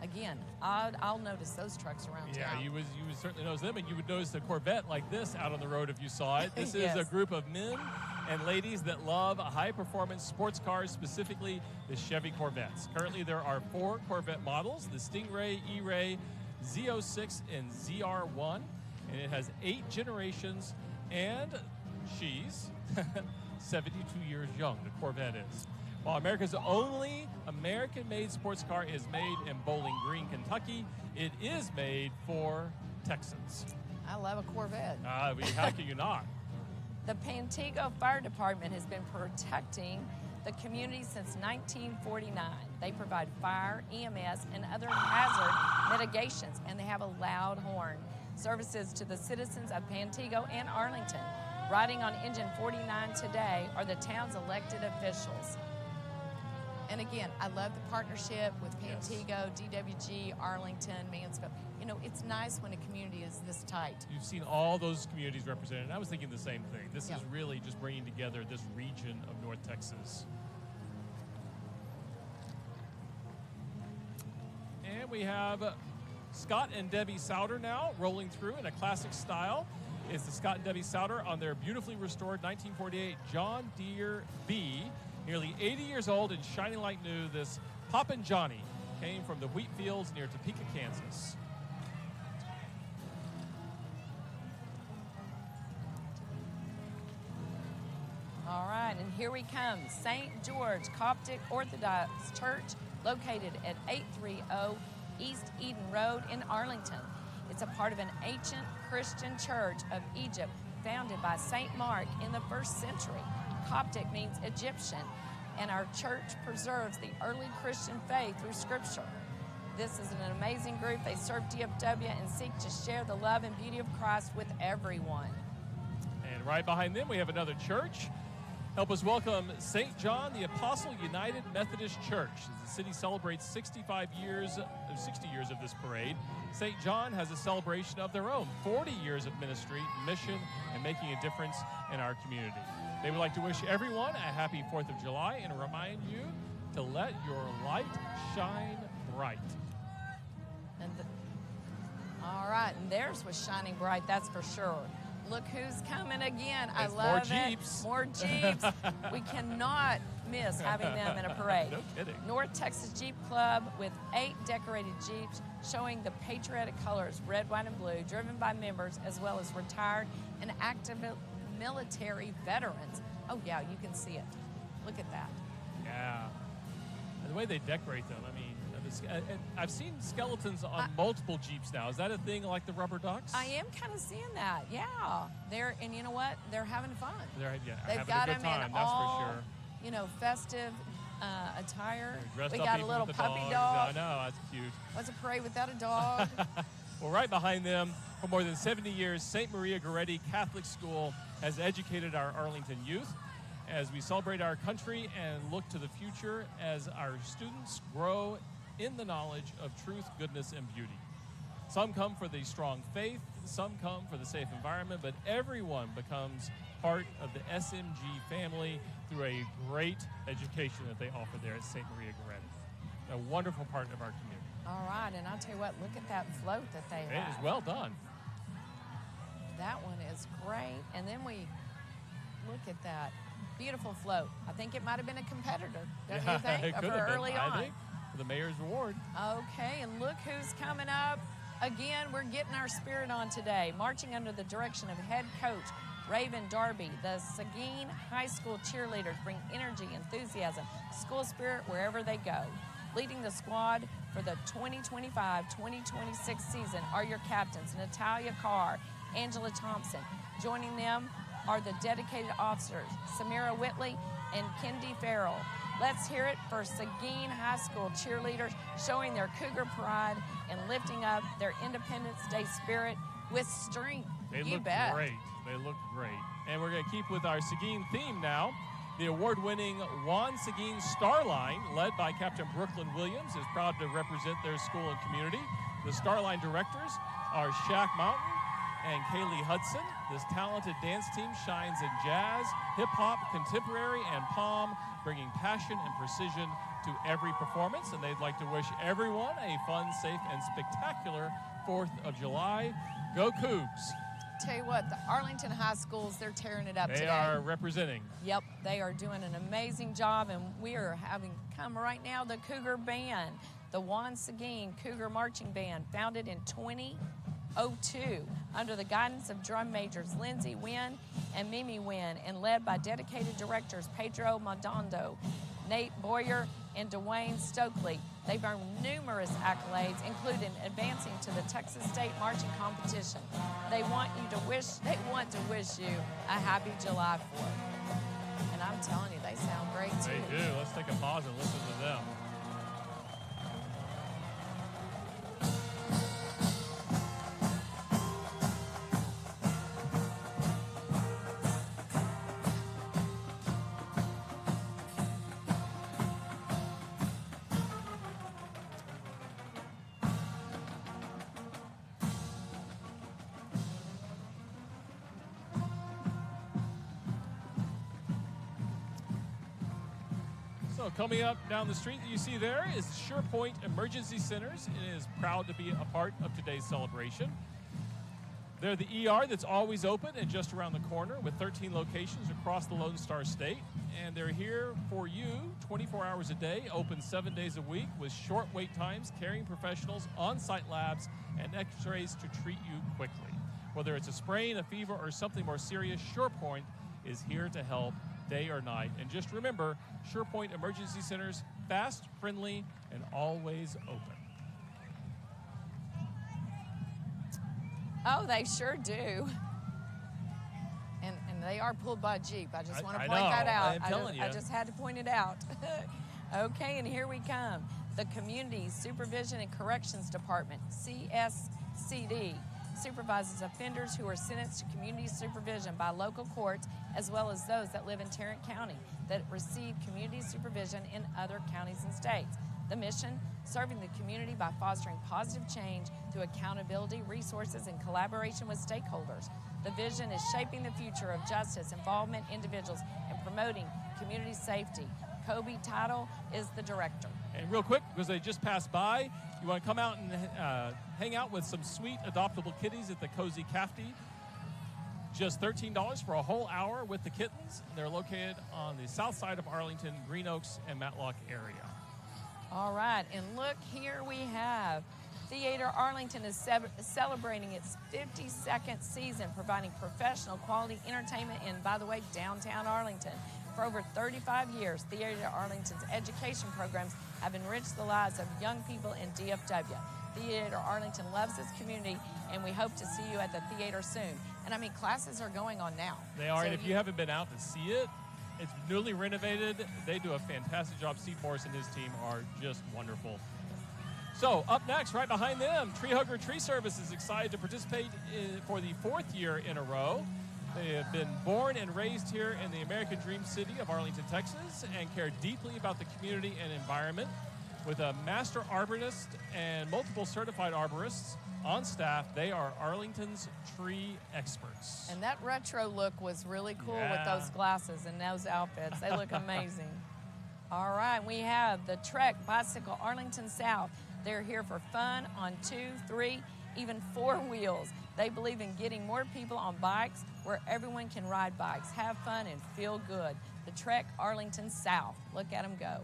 Again, I'll notice those trucks around town. Yeah, you would certainly notice them, and you would notice a Corvette like this out on the road if you saw it. This is a group of men and ladies that love high-performance sports cars, specifically the Chevy Corvettes. Currently, there are 4 Corvette models, the Stingray, E-Ray, Z06, and ZR1, and it has 8 generations, and she's 72 years young, the Corvette is. While America's only American-made sports car is made in Bowling Green, Kentucky, it is made for Texans. I love a Corvette. How can you not? The Pantego Fire Department has been protecting the community since 1949. They provide fire, EMS, and other hazard mitigations, and they have a loud horn. Services to the citizens of Pantego and Arlington. Riding on Engine 49 today are the town's elected officials. And again, I love the partnership with Pantego, DWG, Arlington, Mansfield. You know, it's nice when a community is this tight. You've seen all those communities represented, and I was thinking the same thing. This is really just bringing together this region of North Texas. And we have Scott and Debbie Souter now rolling through in a classic style. It's the Scott and Debbie Souter on their beautifully restored 1948 John Deere B. Nearly 80 years old and shining like new, this Poppin' Johnny came from the wheat fields near Topeka, Kansas. All right, and here we come. St. George Coptic Orthodox Church, located at 830 East Eden Road in Arlington. It's a part of an ancient Christian church of Egypt founded by St. Mark in the 1st century. Coptic means Egyptian, and our church preserves the early Christian faith through Scripture. This is an amazing group. They serve DFW and seek to share the love and beauty of Christ with everyone. And right behind them, we have another church. Help us welcome St. John the Apostle United Methodist Church. As the city celebrates 60 years of this parade, St. John has a celebration of their own, 40 years of ministry, mission, and making a difference in our community. They would like to wish everyone a happy 4th of July and remind you to let your light shine bright. All right, and theirs was shining bright, that's for sure. Look who's coming again. I love more it. Jeeps. More Jeeps. We cannot miss having them in a parade. No kidding. North Texas Jeep Club with 8 decorated Jeeps showing the patriotic colors, red, white, and blue, driven by members as well as retired and active military veterans. Oh yeah, you can see it. Look at that. Yeah. And the way they decorate them, I mean, I've seen skeletons on multiple Jeeps now. Is that a thing like the rubber ducks? I am kind of seeing that, yeah. And you know what? They're having fun. They've They've got got a good them time, in that's all, for sure. you know, festive attire. Dressed We up got a even little with the puppy dogs. dog. I know, that's cute. What's a parade without a dog? Well, right behind them, for more than 70 years, St. Maria Goretti Catholic School has educated our Arlington youth. As we celebrate our country and look to the future as our students grow in the knowledge of truth, goodness, and beauty. Some come for the strong faith, some come for the safe environment, but everyone becomes part of the SMG family through a great education that they offer there at St. Maria Goretti. A wonderful part of our community. All right, and I'll tell you what, look at that float that they have. It is well done. That one is great. And then we look at that beautiful float. I think it might have been a competitor, don't you think? It could For have been, early on. I think, for the mayor's reward. Okay, and look who's coming up. Again, we're getting our spirit on today. Marching under the direction of head coach Raven Darby, the Seguin High School cheerleaders bring energy, enthusiasm, school spirit wherever they go. Leading the squad for the 2025-2026 season are your captains, Natalia Carr, Angela Thompson. Joining them are the dedicated officers, Samira Whitley and Kendi Farrell. Let's hear it for Seguin High School cheerleaders showing their Cougar pride and lifting up their Independence Day spirit with strength. They you look bet. great. They look great. And we're going to keep with our Seguin theme now The award-winning Juan Seguin Starline, led by Captain Brooklyn Williams, is proud to represent their school and community. The Starline directors are Shaq Mountain and Kaylee Hudson. This talented dance team shines in jazz, hip-hop, contemporary, and palm, bringing passion and precision to every performance. And they'd like to wish everyone a fun, safe, and spectacular 4th of July. Go Cougs! Tell you what, the Arlington High Schools, they're tearing it up today. They are representing. Yep, they are doing an amazing job, and we are having come right now the Cougar Band, the Juan Seguin Cougar Marching Band, founded in 2002 under the guidance of drum majors Lindsay Wynn and Mimi Wynn, and led by dedicated directors Pedro Maldonado, Nate Boyer, and Dwayne Stokely. They've earned numerous accolades, including advancing to the Texas State Marching Competition. They want to wish you a happy July 4th. And I'm telling you, they sound great too. They do. Let's take a pause and listen to them. So coming up down the street that you see there is SurePoint Emergency Centers. It is proud to be a part of today's celebration. They're the ER that's always open and just around the corner with 13 locations across the Lone Star State. And they're here for you 24 hours a day, open 7 days a week with short wait times, caring professionals, on-site labs, and x-rays to treat you quickly. Whether it's a sprain, a fever, or something more serious, SurePoint is here to help day or night. And just remember, SurePoint Emergency Centers, fast, friendly, and always open. Oh, they sure do. And they are pulled by a Jeep. I just want to point that out. I just had to point it out. Okay, and here we come. The Community Supervision and Corrections Department, CSCD, supervises offenders who are sentenced to community supervision by local courts, as well as those that live in Tarrant County that receive community supervision in other counties and states. The mission, serving the community by fostering positive change through accountability, resources, and collaboration with stakeholders. The vision is shaping the future of justice, involvement, individuals, and promoting community safety. Kobe Title is the director. And real quick, because they just passed by, you want to come out and hang out with some sweet adoptable kitties at the Cozy Cafety. Just $13 for a whole hour with the kittens. They're located on the south side of Arlington, Green Oaks, and Matlock area. All right, and look, here we have Theater Arlington is celebrating its 52nd season, providing professional quality entertainment in, by the way, downtown Arlington. For over 35 years, Theater Arlington's education programs have enriched the lives of young people in DFW. Theater Arlington loves its community, and we hope to see you at the theater soon. And I mean, classes are going on now. They are, so and if you haven't been out to see it, it's newly renovated. They do a fantastic job. Steve Morris and his team are just wonderful. So up next, right behind them, Tree Hugger Tree Service is excited to participate for the 4th year in a row. They have been born and raised here in the American Dream City of Arlington, Texas, and care deeply about the community and environment. With a master arborist and multiple certified arborists on staff, they are Arlington's tree experts. And that retro look was really cool with those glasses and those outfits. They look amazing. All right, we have the Trek Bicycle Arlington South. They're here for fun on 2, 3, even 4 wheels. They believe in getting more people on bikes where everyone can ride bikes, have fun, and feel good. The Trek Arlington South. Look at them go.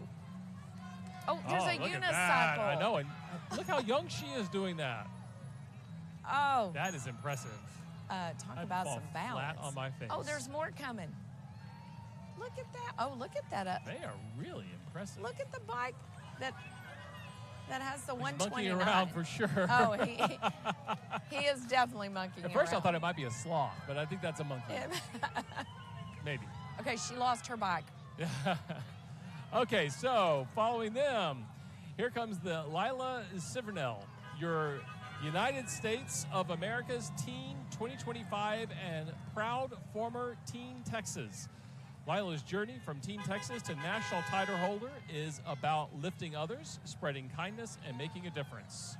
Oh, there's a unicycle. I know, and look how young she is doing that. Oh. That is impressive. Talk about some balance. Flat on my face. Oh, there's more coming. Look at that. Oh, look at that. They are really impressive. Look at the bike that has the 129. Monkeying around for sure. Oh, he is definitely monkeying around. At first I thought it might be a sloth, but I think that's a monkey. Maybe. Okay, she lost her bike. Okay, so following them, here comes the Lila Sivernell, your United States of America's Teen 2025 and proud former Teen Texas. Milo's journey from Teen Texas to national title holder is about lifting others, spreading kindness, and making a difference.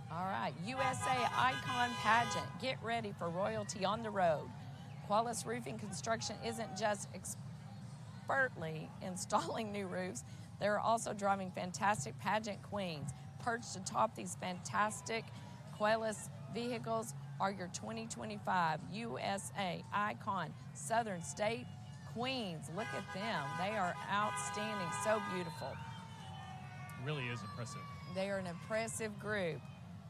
All right, USA Icon Pageant. Get ready for royalty on the road. Qualys Roofing Construction isn't just expertly installing new roofs, they're also driving fantastic pageant queens. Perched atop these fantastic Qualys vehicles are your 2025 USA Icon Southern State Queens. Look at them. They are outstanding, so beautiful. It really is impressive. They are an impressive group.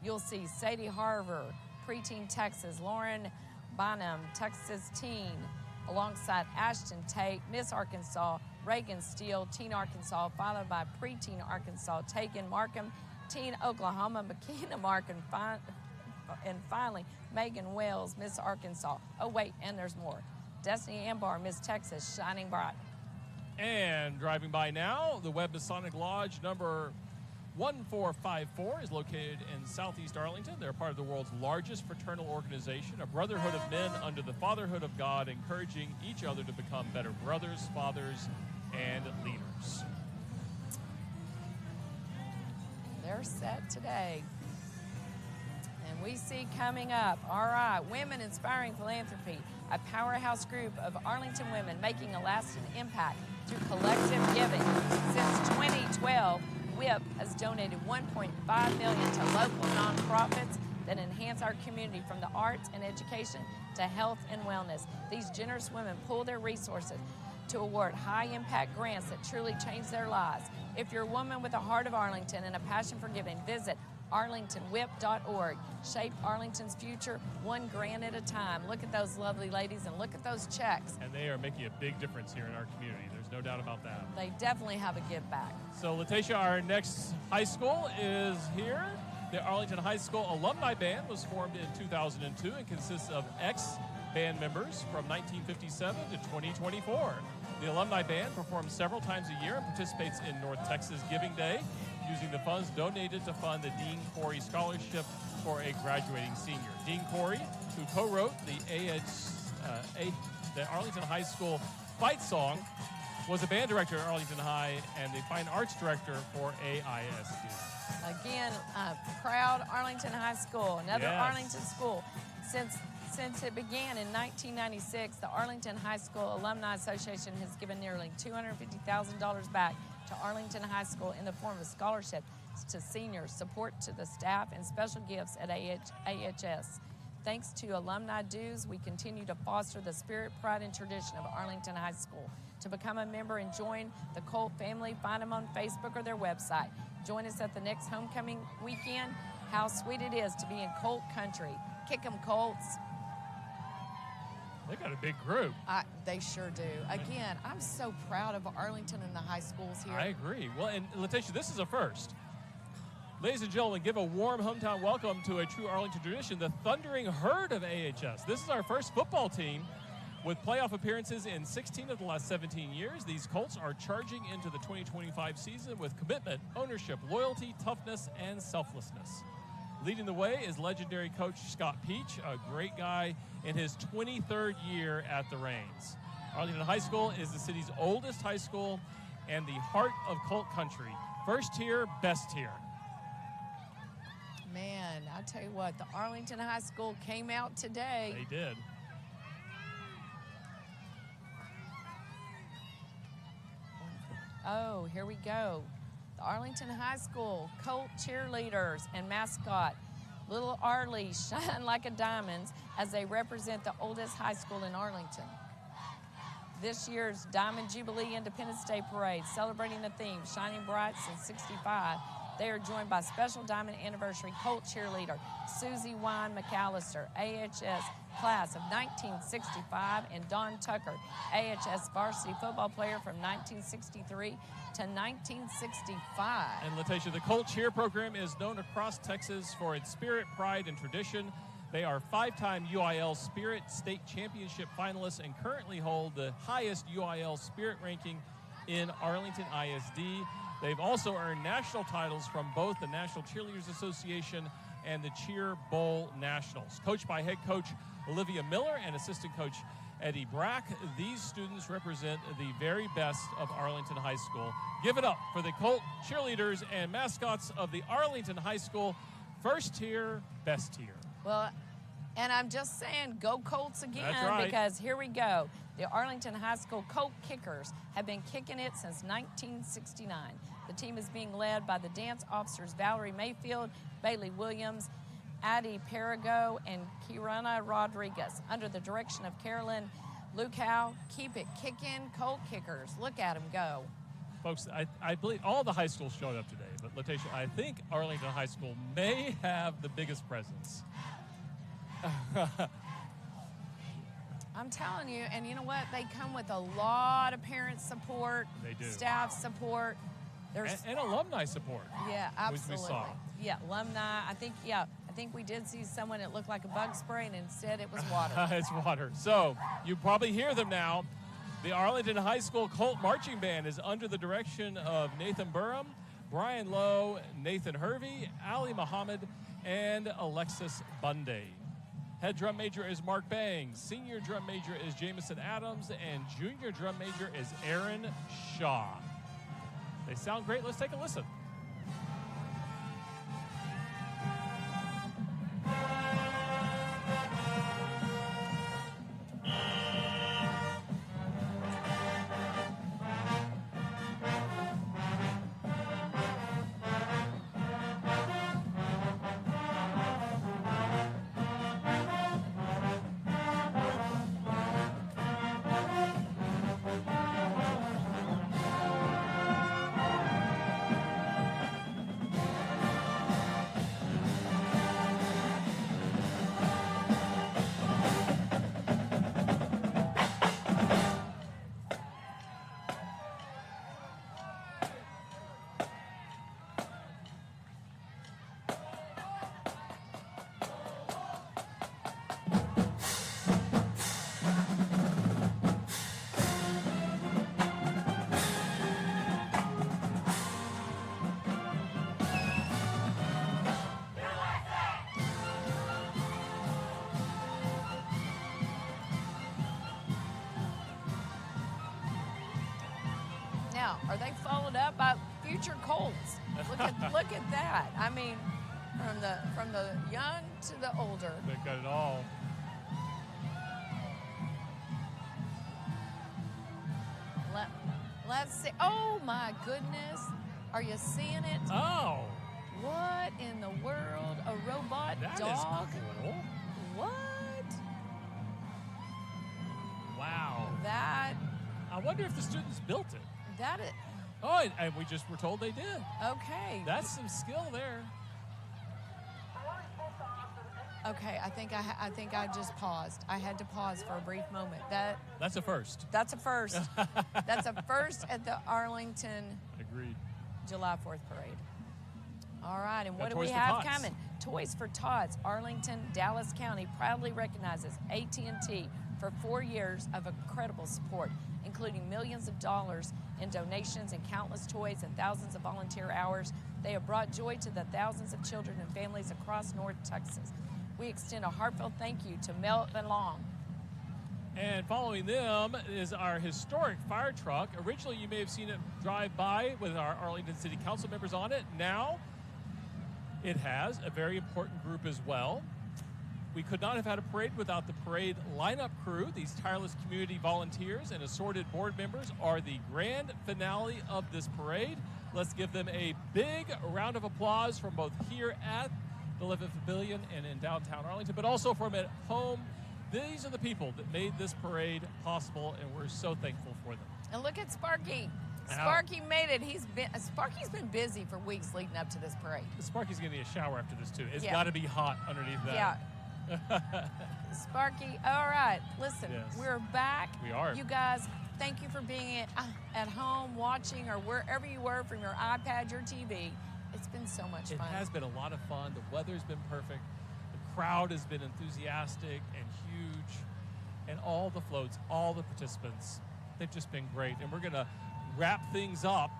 You'll see Sadie Harver, Preteen Texas, Lauren Bonham, Texas Teen, alongside Ashton Tate, Miss Arkansas, Reagan Steele, Teen Arkansas, followed by Preteen Arkansas, Tegan Markham, Teen Oklahoma, McKenna Markham, and finally Megan Wells, Miss Arkansas. Oh wait, and there's more. Destiny Ambar, Miss Texas, shining bright. And driving by now, the Webb Masonic Lodge number 1454 is located in Southeast Arlington. They're part of the world's largest fraternal organization, a brotherhood of men under the fatherhood of God, encouraging each other to become better brothers, fathers, and leaders. They're set today. And we see coming up, all right, Women Inspiring Philanthropy, a powerhouse group of Arlington women making a lasting impact through collective giving. Since 2012, WIP has donated $1.5 million to local nonprofits that enhance our community, from the arts and education to health and wellness. These generous women pool their resources to award high-impact grants that truly change their lives. If you're a woman with a heart of Arlington and a passion for giving, visit arlingtonwip.org. Shape Arlington's future one grant at a time. Look at those lovely ladies and look at those checks. And they are making a big difference here in our community. There's no doubt about that. They definitely have a give back. So, Letitia, our next high school is here. The Arlington High School Alumni Band was formed in 2002 and consists of ex-band members from 1957 to 2024. The Alumni Band performs several times a year and participates in North Texas Giving Day, using the funds donated to fund the Dean Corey Scholarship for a graduating senior. Dean Corey, who co-wrote the Arlington High School fight song, was a band director at Arlington High and the fine arts director for AISD. Again, proud Arlington High School, another Yes. Arlington school. Since it began in 1996, the Arlington High School Alumni Association has given nearly $250,000 back to Arlington High School in the form of scholarships to seniors, support to the staff, and special gifts at AHS. Thanks to alumni dues, we continue to foster the spirit, pride, and tradition of Arlington High School. To become a member and join the Colt family, find them on Facebook or their website. Join us at the next homecoming weekend. How sweet it is to be in Colt country. Kick 'em, Colts. They got a big group. They sure do. Again, I'm so proud of Arlington and the high schools here. I agree. Well, and Letitia, this is a first. Ladies and gentlemen, give a warm hometown welcome to a true Arlington tradition, the Thundering Herd of AHS. This is our first football team with playoff appearances in 16 of the last 17 years. These Colts are charging into the 2025 season with commitment, ownership, loyalty, toughness, and selflessness. Leading the way is legendary coach Scott Peach, a great guy in his 23rd year at the reins. Arlington High School is the city's oldest high school and the heart of Colt country. First tier, best tier. Man, I tell you what, the Arlington High School came out today. They did. Oh, here we go. The Arlington High School Colt cheerleaders and mascot, Little Arlie, shine like a diamond as they represent the oldest high school in Arlington. This year's Diamond Jubilee Independence Day Parade, celebrating the theme, Shining Bright since '65. They are joined by special Diamond Anniversary Colt cheerleader Susie Wine McAllister, AHS class of 1965, and Dawn Tucker, AHS varsity football player from 1963 to 1965. And Letitia, the Colt cheer program is known across Texas for its spirit, pride, and tradition. They are 5-time UIL Spirit State Championship finalists and currently hold the highest UIL Spirit ranking in Arlington ISD. They've also earned national titles from both the National Cheerleaders Association and the Cheer Bowl Nationals. Coached by head coach Olivia Miller and assistant coach Eddie Brack. These students represent the very best of Arlington High School. Give it up for the Colt cheerleaders and mascots of the Arlington High School first tier, best tier. Well, and I'm just saying, go Colts again. That's right. Because here we go. The Arlington High School Colt Kickers have been kicking it since 1969. The team is being led by the dance officers Valerie Mayfield, Bailey Williams, Addie Perigo, and Kirana Rodriguez. Under the direction of Carolyn Lukow, keep it kicking, Colt Kickers. Look at them go. Folks, I believe all the high schools showed up today, but Letitia, I think Arlington High School may have the biggest presence. I'm telling you, and you know what? They come with a lot of parent support, They do. Staff support. And alumni support. Yeah, absolutely. We saw. Yeah, alumni. I think we did see someone that looked like a bug spray, and instead it was water. It's water. So you probably hear them now. The Arlington High School Colt Marching Band is under the direction of Nathan Burham, Brian Lowe, Nathan Hervey, Ali Muhammad, and Alexis Bunday. Head drum major is Mark Bangs. Senior drum major is Jamison Adams. And junior drum major is Aaron Shaw. They sound great. Let's take a listen. Now, are they followed up by future Colts? Look at that. I mean, from the young to the older. They've got it all. Let's see. Oh my goodness. Are you seeing it? Oh. What in the world? A robot That dog? is cool. What? Wow. That I wonder if the students built it. that is Oh, and we just were told they did. okay. That's some skill there. Okay, I think I just paused. I had to pause for a brief moment. That's a first. That's a first. That's a first at the Arlington Agreed. July 4th parade. All right, and Got what do we Toys for have Tots. coming? Toys for Tots. Arlington, Dallas County proudly recognizes AT&T for 4 years of incredible support, including millions of dollars in donations and countless toys and thousands of volunteer hours. They have brought joy to the thousands of children and families across North Texas. We extend a heartfelt thank you to Melvin Long. And following them is our historic fire truck. Originally, you may have seen it drive by with our Arlington City Council members on it. Now, it has a very important group as well. We could not have had a parade without the parade lineup crew. These tireless community volunteers and assorted board members are the grand finale of this parade. Let's give them a big round of applause from both here at the Levitt Pavilion and in downtown Arlington, but also from at home. These are the people that made this parade possible, and we're so thankful for them. And look at Sparky. Sparky made it. Sparky's been busy for weeks leading up to this parade. Sparky's going to need a shower after this, too. It's Yeah. got to be hot underneath that. Yeah. Sparky, all right. Listen, Yes. we're back. We are. You guys, thank you for being at home watching or wherever you were from your iPad, your TV. It's been so much It fun. has been a lot of fun. The weather's been perfect. The crowd has been enthusiastic and huge. And all the floats, all the participants, they've just been great. And we're going to wrap things up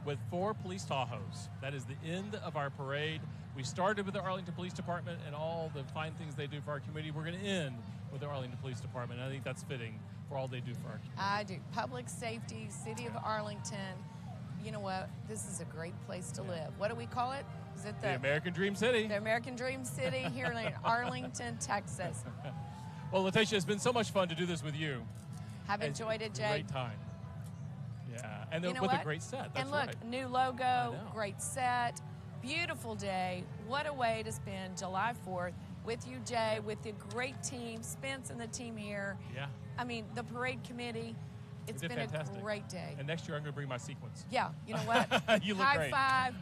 with 4 police Tahoes. That is the end of our parade. We started with the Arlington Police Department and all the fine things they do for our community. We're going to end with the Arlington Police Department. I think that's fitting for all they do for our community. I do. Public safety, City of Arlington. You know what? This is a great place to live. What do we call it? Is it The American Dream City. The American Dream City here in Arlington, Texas. Well, Letitia, it's been so much fun to do this with you. Have enjoyed it, Jay. Great time. Yeah, and You know with what? a great set. That's and look, right. new logo, great set, beautiful day. What a way to spend July 4th with you, Jay, with the great team, Spence and the team here. Yeah. I mean, the parade committee. It's did been fantastic. a great day. And next year I'm going to bring my sequence. Yeah, you know what? You look High great. five.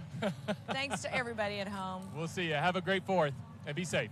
Thanks to everybody at home. We'll see you. Have a great 4th and be safe.